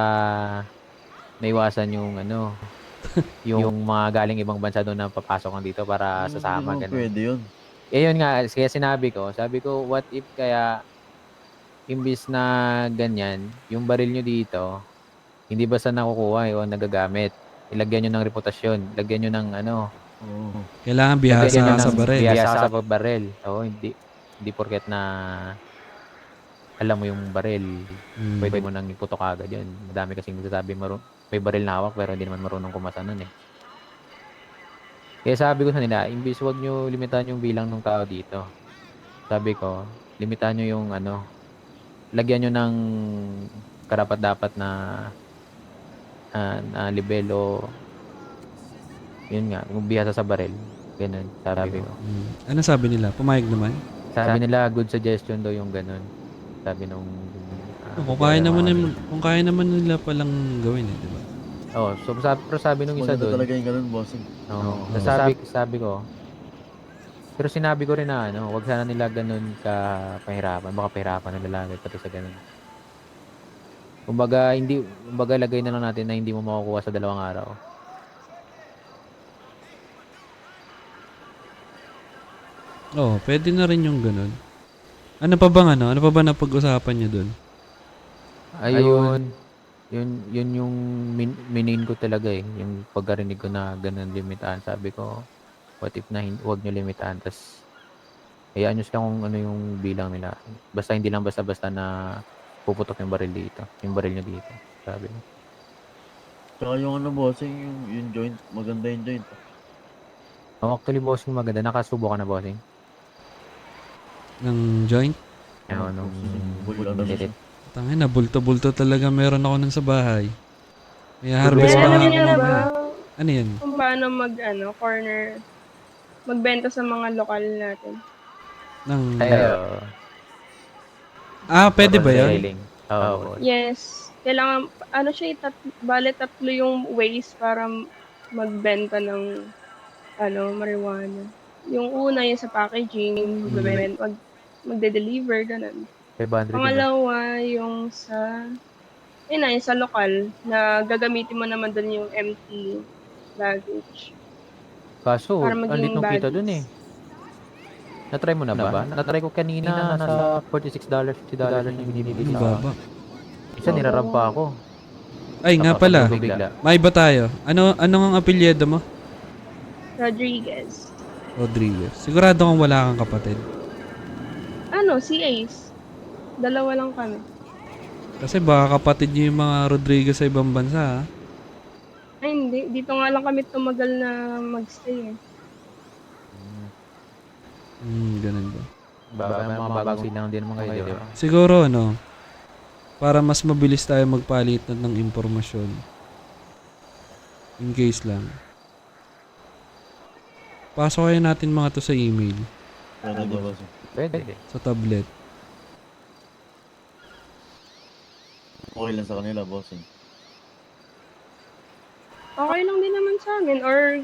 maiwasan yung yung mga galing ibang bansa doon na papasok lang dito para sasama. Hindi naman Ganun. pwede yun. Yun nga, kaya sabi ko, what if kaya imbis na ganyan, yung baril nyo dito, hindi basta nakukuha o nagagamit. Ilagyan nyo ng reputasyon. Lagyan nyo ng Oo. Kailangan lagyan bihasa nyo ka sa ng baril. bihasa sa baril. Oo, hindi porket na alam mo yung baril, pwede mo nang iputok agad yun. Madami kasing nagsasabi may baril na hawak pero hindi naman marunong kumasa nun eh. Kaya sabi ko sa nila, imbis wag nyo limitahan yung bilang ng tao dito. Sabi ko, limitahan nyo yung lagyan nyo ng karapat-dapat na level o yun nga, kung bihasa sa baril. Ganun, sabi ko. Ano sabi nila? Pumayag naman? Sabi nila, good suggestion daw yung ganun. Sabi nung Kung kaya naman nila palang gawin eh, di ba? Oh, so sabi nung isa Maganda doon. talaga yung ganun, bossing. Oo. Sabi ko. Pero sinabi ko rin na wag sana nila ganun ka pahirapan, baka pahirapan ng lalaki pati sa ganun. Kumbaga lagay na lang natin na hindi mo makukuha sa 2 araw. Oo, pwede na rin yung ganun. Ano pa ba napag-usapan niyo doon? Ayun. Yun yung minin ko talaga eh. Yung pagkarinig ko na ganun limitahan. Sabi ko, what if na wag nyo limitahan. Tapos, hayaan nyo sila kung ano yung bilang nila. Basta hindi lang basta-basta na puputok yung baril dito. Yung baril nyo dito. Sabi ko. Tsaka yung bossing, yung joint, maganda yung joint. Actually, bossing maganda. Nakasubo ka na, bossing? Ng joint? Lilit. Tangin na, bulto-bulto talaga meron ako nun sa bahay. May harvest Pero pa alam nga niyo ako na ba mamaya. Ano yan? kung paano corner, magbenta sa mga lokal natin. Ng... Tayo. Pwede ba yan? Selling. Oo. Yes. Kailangan, ano siya, bale tatlo yung ways para magbenta ng, marijuana. Yung una, yung sa packaging, magde-deliver, ganun. 500 diba? Pangalawa, yung sa lokal, na gagamitin mo naman dun yung empty baggage. Kaso, Para ang maging lit ng kita dun eh. baggies. Natry mo na ba? Natry ko kanina, nasa $46, $50 yung binibili Ang sa baba. isa nirarampa ako. Ay, nga pala. Bigla. May iba tayo. Ano ang apelyido mo? Rodriguez. Rodriguez. Sigurado kang wala kang kapatid. Si Ace. Dalawa lang kami. Kasi baka kapatid niyo yung mga Rodriguez sa ibang bansa, ha? Ay, hindi. Dito nga lang kami tumagal na magstay eh. Ganun ba? Baka may mga bagong silang din mga kayo, di ba? Siguro, para mas mabilis tayo magpalitan ng impormasyon. In case lang. Pasok kayo natin mga to sa email, Pwede di bossing. Pwede. sa tablet. Okay lang sa kanila, bossing. Okay lang din naman sa amin. Or,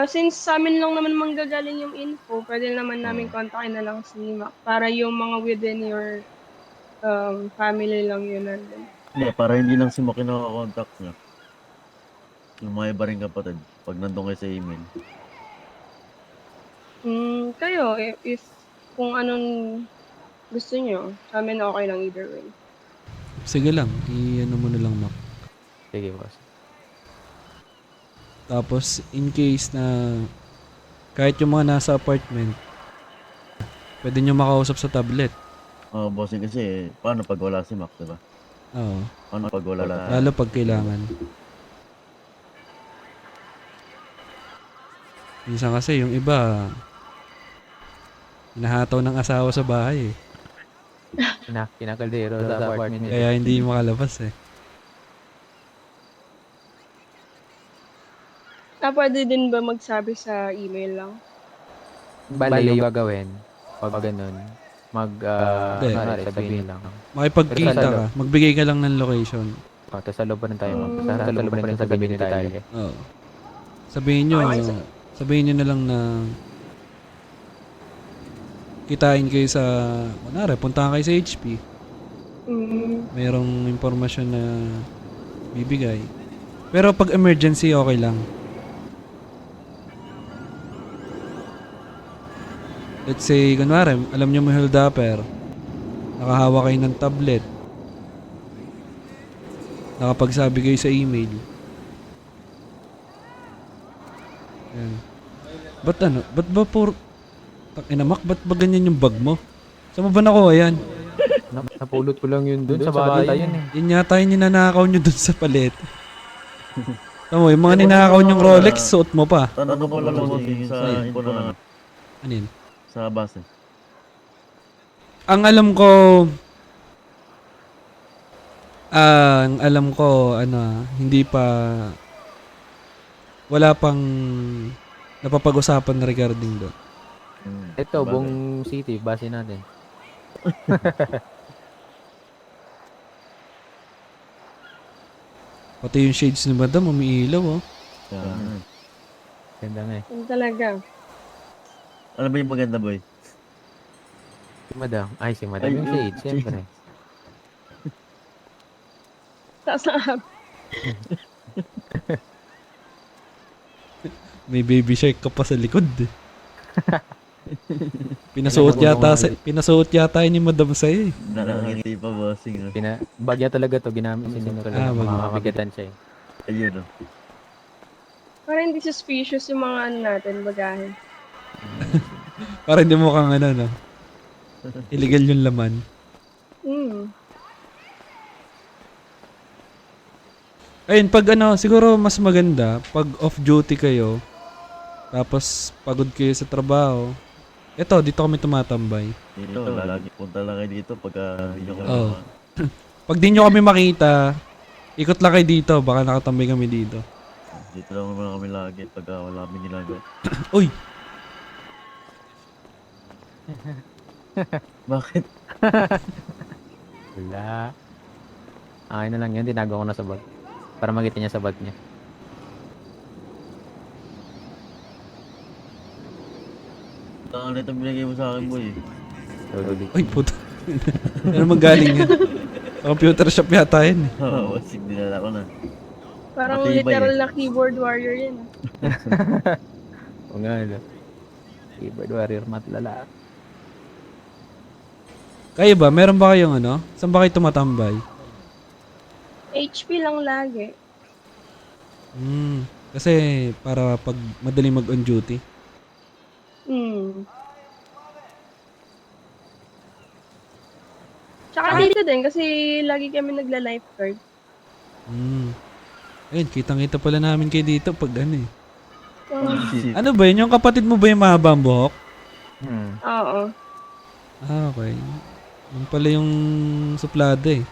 since sa amin lang naman manggagaling yung info, pwede naman namin kontakin na lang si Mac. Para yung mga within your family lang yun nandun. Hindi, para hindi lang si Mac yung nakakontakt niya. Yung mga iba rin kapatid, pag nandun kayo sa email. Kayo, if kung anong gusto nyo, sa amin okay lang either way. Sige lang, i-ano mo na lang, Mac. Sige, boss. Tapos, in case na kahit yung mga nasa apartment, pwede nyo makausap sa tablet. Bossing kasi, paano pag wala si Mac, diba? Oo. Paano pag wala Lalo pag kailangan. Minsan kasi yung iba, hinahataw ng asawa sa bahay eh. Kinakaldero sa apartment. Kaya hindi makalabas eh. Pwede din ba magsabi sa email lang? Bali yung gagawin, pag ganun, Hindi. sabihin lang. Makipagkita Pero ka, magbigay ka lang ng location. Tapos sa loob pa rin tayo sa loob pa rin sa gabi ni tayo. Oo. Sabihin nyo na lang na kitain kayo sa, kunwari, puntahan kayo sa HP. Merong impormasyon na bibigay. Pero pag emergency, okay lang. Let's say, kunwari, alam nyo may holdupper, nakahawa kayo ng tablet, nakapagsabi kayo sa email. Ayan. Ba't ba Mak, ba't ba ganyan yung bag mo? Saan mo ba nakuha yan? Napulot ko lang yun dun sa bahay yun eh. Yun yata yung ninanakaw nyo dun sa palet. Tama mo, yung mga ninakaw nyong Rolex, suot mo pa. Tanong ko lang bossing sa info na Ano yun? sa base. Ang alam ko, hindi pa, wala pang napapag-usapan na regarding doon. Ito, buong city, base natin. Pati yung shades ni Madam, umiilaw oh. Ganda nga eh. Yun talaga. Ano ba yung maganda, boy? Si Madam. Ay, si Madam yung shade, siyempre. Sasahab. May baby shark ka pa sa likod eh. Pinasuot yata ni Madam sa'yo eh. Nakangiti pa, bossing. Bagya talaga to, ginamit si Nino talaga. bagya. Mabigatan siya eh. Ayun, Para hindi suspicious yung mga natin, bagahe. Para hindi mo kang illegal yung laman. Ayun, pag siguro mas maganda, pag off-duty kayo, tapos pagod kayo sa trabaho, dito kami tumatambay. Dito, lagi punta lang kayo dito pagka hindi nyo kami Oo. Pag di nyo kami makita, ikot lang kayo dito, baka nakatambay kami dito. Dito lang naman kami lagi pagka wala kami ginagawa. Uy! Bakit? Wala. Akin na lang yun, tinago ko na sa bag. Para makita niya sa bag niya. Ang ulit ang binigay mo sa akin, boy. Totally. Ay, puto. Ano naman galing yan? Sa computer shop yata yan eh. Oo, sig dinala ko na. Parang Matibay literal eh. na keyboard warrior yan. O nga, no? Keyboard warrior matlala. Kayo ba? Meron ba kayong ano? Saan ba kayo tumatambay? HP lang lagi. Kasi para pag madaling mag-on duty. Hmm. Tsaka dito din kasi lagi kami nagla-lifeguard. Ayun, kitang-kita pala namin kayo dito pag ano eh. So, Ano ba yun? Yung kapatid mo ba yung mahaba ang buhok? oo. Ah, okay. Yun pala yung suplada eh.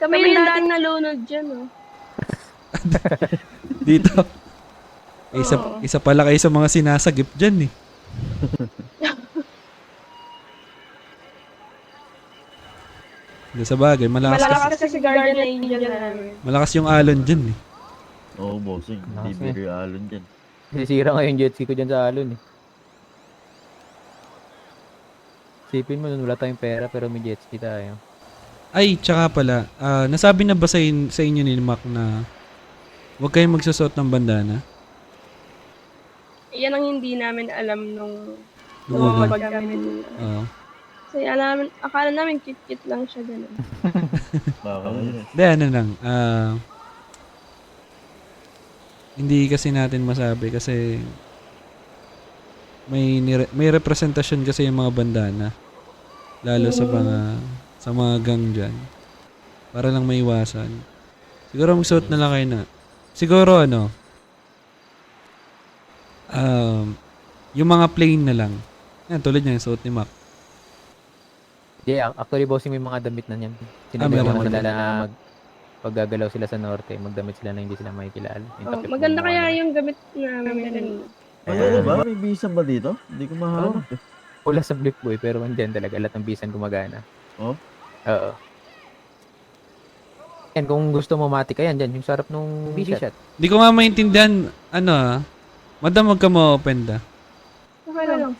Kami yung dating nalunod dyan, oh. Dito. Isa pala kayo sa mga sinasagip dyan eh. Hindi sa bagay, Malakas kasi guardian angel namin. malakas yung alon dyan eh. Oo, bossing. Hindi Lakas very alon dyan. Sisira nga yung jet ski ko dyan sa alon eh. Sipin mo nun, wala tayong pera pero may jet ski tayo. Ay, tsaka pala, nasabi na ba sa inyo ni Mac na huwag kayong magsusot ng bandana? Yan ang hindi namin alam nung Noong lumabag kami nila. Oo. Kasi akala namin cute-cute lang siya ganun. Baka yun eh. Hindi, ano lang. Hindi kasi natin masabi kasi may representasyon kasi yung mga bandana. Lalo sa mga gang dyan. Para lang maiwasan. Siguro magsuot na lang kayo na. Siguro ano, yung mga plain na lang. Yan, tulad niya yung suot ni Mac. Yeah, actually bossing may mga damit na yan. meron Sinabi ko na. nila na paggagalaw sila sa norte, magdamit sila na hindi sila makikilala. Yung Oh, takip maganda ng mga kaya ano. yung gamit namin. Ano ba? May visa ba dito? Hindi ko mahanap eh. Wala sa Blip Boy pero andyan talaga lahat ng bisan gumagana. Oh? Oo. Yan, kung gusto mo mati ka yan, dyan, yung sarap nung B-shot. Hindi ko nga maintindihan, madam, wag ka ma-open da. Okay lang.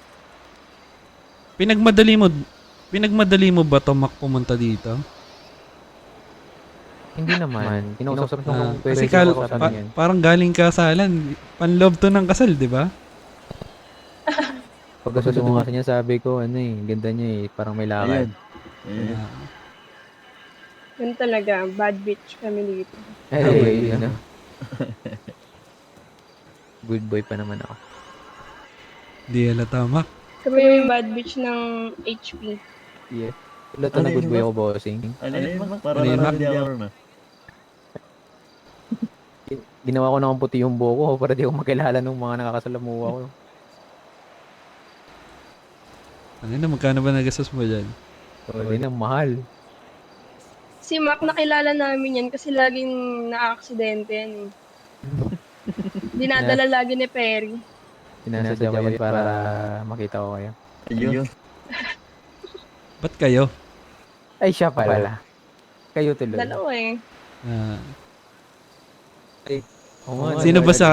Pinagmadali mo ba to Mac pumunta dito? Hindi naman. Kinausap ko Ah, kung pwede kasi siya sa amin yan. parang galing kasalan. Panlove to ng kasal, di ba? Pag gusto mo kasi niya, sabi ko, ano eh, ganda niya eh, parang may lakad. Ayan. Ah, Yun talaga, bad bitch kami dito. Ay, yun, no? Good boy pa naman ako. Di halata, Mac. Kami yung bad bitch ng HP. Yeah. Wala to na good boy ako, bossing. Ano yun, Mac? Para Ano yun, Mac? nararamdaman na. Ginawa ko na akong puti yung buhok ko para di ako makilala ng mga nakakasalamuha ko. Ano na, magkano ba nagastos mo dyan? So, yun ang mahal. Si Mac nakilala namin yan kasi laging na-aksidente yan eh. Dinadala lagi ni Perry. Sinasadya ko yan para makita ko kayo. Ayun. Ba't kayo? Ay, siya pala. Kayo tuloy. Dalawa eh. Ah, Oo nga,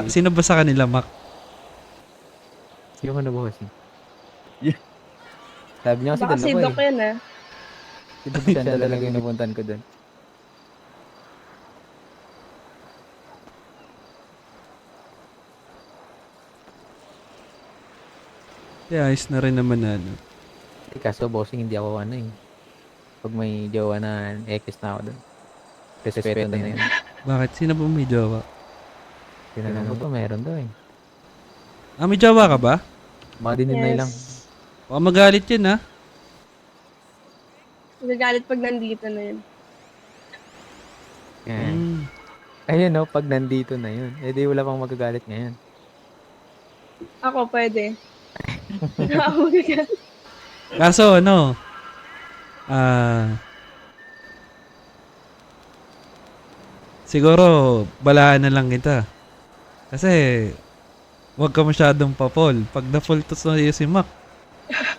sino ba sa kanila, Mac? Sino ka na bossing? Yeah. Sabi niya kasi Baka si dalawa Doc yan ah. Si Doc siya talaga yung napuntan ko dun. Yeah, ayos na rin naman na ano. Kaso bossing, hindi ako ano eh. Pag may jowa na X na ako dun. Respeto na yun. Bakit? Sino ba may jowa? Tinanong ko to, meron daw eh. Ah, may jowa ka ba? Mga dininay lang. Baka magalit yun, ha? Nagagalit pag nandito na yun. Yan. Mm. Ayun no, pag nandito na yun. Eh di wala pang magagalit ngayon. Ako pwede. Ako magagalit. Kaso, siguro, balaan na lang kita. Kasi, huwag ka masyadong pa-fall. Pag na-fall to sa si Mac,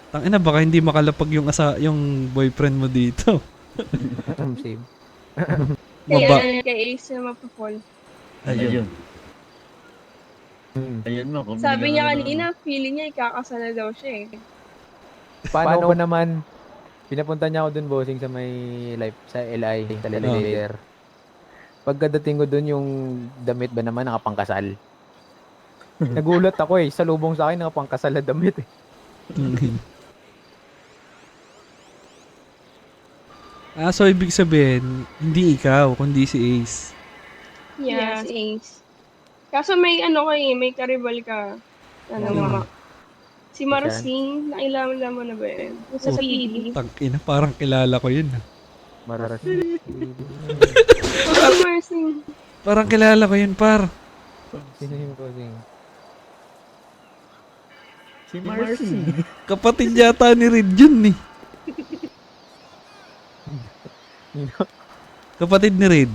Tangina, baka hindi makalapag yung boyfriend mo dito. Same. Maba. Kay Ace na mapapol. Ayun. Hmm. Ayun mo. kung Sabi binigyan niya ka na kanina, feeling niya ikakasal na daw siya eh. Paano ba naman? Pinapunta niya ako dun, bossing, sa may life, sa LI, sa elevator. Pagkadating ko dun, yung damit ba naman nakapangkasal? Nagulat ako eh. Salubong sa akin, nakapangkasal na damit eh. So ibig sabihin, hindi ikaw, kundi si Ace. Yeah, si Ace. Kaso may ano kayo, may karibal ka. Ano, Mac? Si Marcin, nakilala mo na ba yun? Yung sa PD. Tangina, parang kilala ko yun. Mararas. Si Marcin. Parang kilala ko yun, par. Sino yung bossing? Si Marcy. Kapatid yata ni Red yun eh. Kapatid ni Red.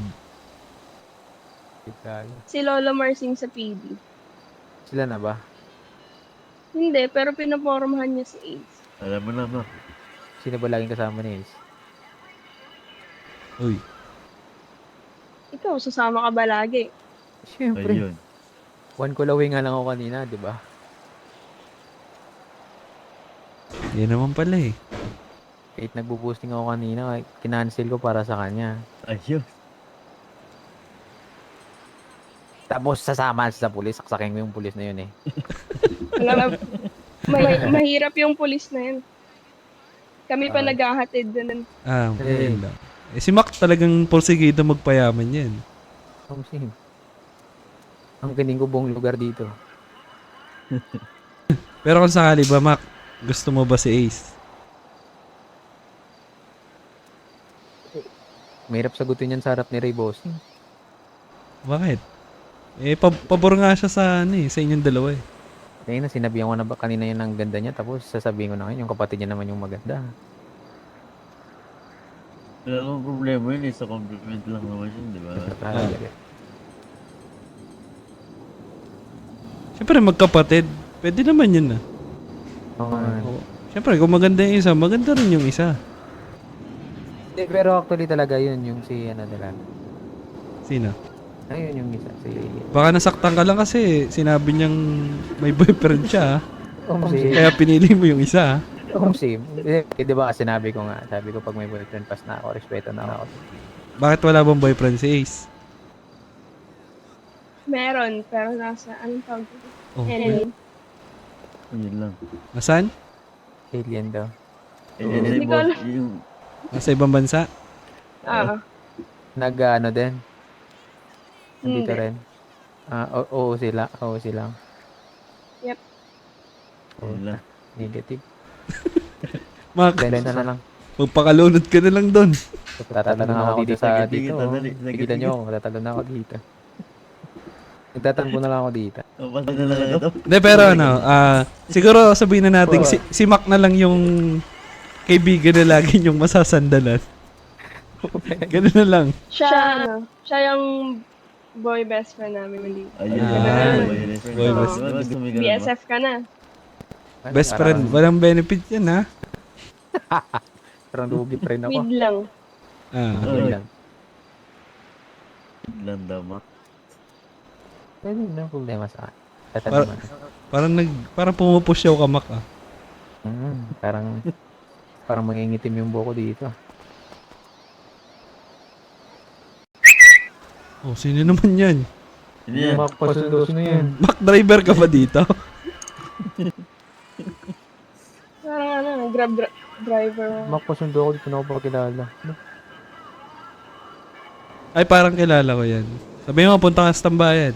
Si Lola Marcin sa PD. Sila na ba? Hindi, pero pinapormahan niya si Ace. Alam mo na, Mac. Sino ba laging kasama ni Ace? Uy. Ikaw, sasama ka ba lagi? Siyempre. Ayun. One call away nga lang ako kanina, di ba? Yan naman pala eh. Kahit nagbo-boosting ako kanina, kinancel ko para sa kanya. Ayun. Tapos sasama sa pulis, saksakin ko yung pulis na yun eh. Alam, mahirap yung pulis na yun. Kami pa naghahatid dun. Yun lang. Eh, si Mac talagang porsigido magpayaman yan. Sim. Ang kining ko buong lugar dito. Pero kung sakali ba, Mac, gusto mo ba si Ace? Mahirap sagutin yan sa harap ni Ray Bossing. Bakit? Eh, pabor nga siya sa inyong dalawa eh. Kanina, sinabihan ko na ba kanina yun ang ganda niya, tapos sasabihin ko na ngayon, yung kapatid niya naman yung maganda. Wala akong problema yun eh. Sa compliment lang naman yun, di ba? Siyempre, magkapatid. Pwede naman yun ah. Oo. Siyempre, kung maganda yung isa, maganda rin yung isa. Pero actually talaga yun, yung si ano nila. Sino? Ayun yung isa, si... Baka nasaktan ka lang kasi sinabi niyang may boyfriend siya. Same. Kaya pinili mo yung isa. Same. Di ba sinabi ko nga, sabi ko pag may boyfriend pas na ako, respeto na ako. Bakit wala bang boyfriend si Ace? Meron, pero nasa, anong tawag dito? Oh, Alien. Ayun lang. nasaan? Alien daw. Ayun Hindi si ko boss. alam. Yung... Nasa ibang bansa? Nag-ano din? Nandito Hindi. rin? Oo sila. Oo sila. Yep. Ayun lang. Negative. Mac, Silence na lang. magpakalunod ka na lang doon. Tatalo na ako dito sa dito. Dali. Tigilan nyo ako. Tatalo na ako dito. Nagtatampo na lang ako dito. Kapag na lang ito. Hindi, pero siguro sabihin na natin, si Mac na lang yung kaibigan na lagi yung masasandalan. Ganun na lang. Siya yung boy best friend namin mali. Ayun. Boy best friend. BSF ka na. Best friend, walang benefit yan ha. Parang lugi pa rin ako. Weed lang. Lugi lang. Lang daw, Mac. Pwede na problema sa akin. Parang pumupusyaw ka, Mac ah. Parang mangingitim yung buko dito. Oh, sino naman yan? Hindi yan. Sino yan? Mac driver ka ba dito? Parang grab driver. Makpasundo ako dito na ako pakilala. Ay, parang kilala ko yan. Sabi mo, punta ka sa tambayan.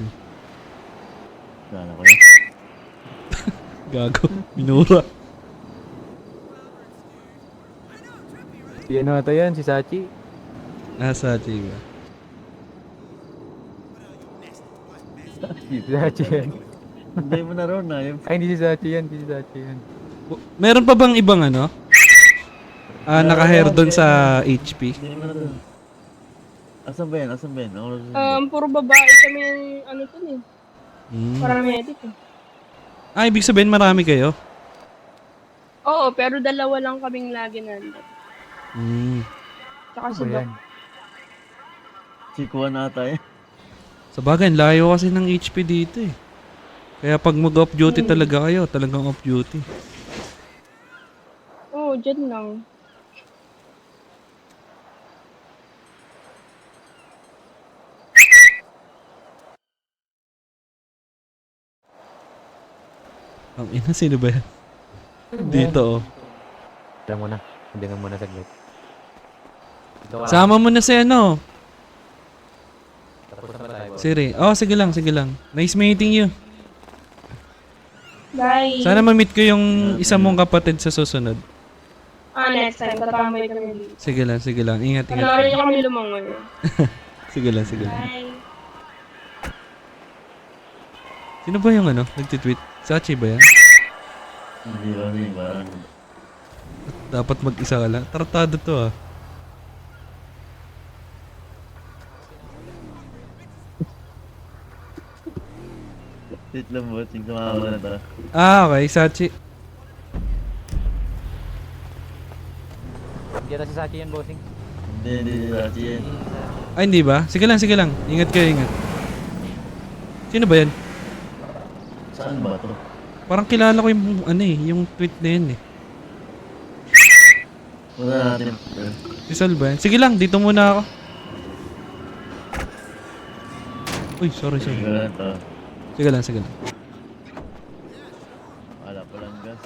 Kala ko yan. Gago, minura. Yan ata yan, si Sachi. Nasa chiga. Si Sachi yan. Hindi mo na ron na. Ay, hindi si Sachi yan, hindi si Sachi yan. Meron pa bang ibang ano? Naka-hair doon sa HP? Hindi mo na ron. Asan ba yan? Puro babae kami yung ano to eh. Paramedic eh. Ibig sabihin marami kayo? Oo, pero dalawa lang kaming lagi nandun. Hmm. Tsaka Ano si ba Doc. yan? Si Kuan ata eh. Sa bagay, ang layo kasi ng HP dito eh. Kaya pag mag-off duty talaga kayo, talagang off duty. Oo, dyan lang. Ang ina, sino ba yan? Dito oh. Alam mo na. Hindi nga muna saglit. Dito ka lang. Sama mo na si ano, Tapos na ba tayo? Siri. Oh, sige lang, sige lang. Nice meeting you. Bye. Sana ma-meet ko yung isa mong kapatid sa susunod. Next time, tatambay kami dito. Sige lang. Ingat, ingat. Panoorin niyo kami lumangoy. Sige lang, sige lang. Bye. Sino ba yung ano, nagtitweet? Sachi ba yan? Hindi ba rin parang Dapat mag-isa ka lang. Tartado to ah. wait lang bossing, sumama na ta. Ah, okay. Sachi. Hindi ata si Sachi yan, bossing. Hindi dati yan. Ay, hindi ba? Sige lang. Ingat kayo, ingat. Sino ba yan? Saan ba to? Parang kilala ko yung, ano eh, yung tweet na yun eh. Wala natin. Si Sol ba yan? Sige lang, dito muna ako. Uy, sorry. Wala to. Sige lang. Wala palang gas.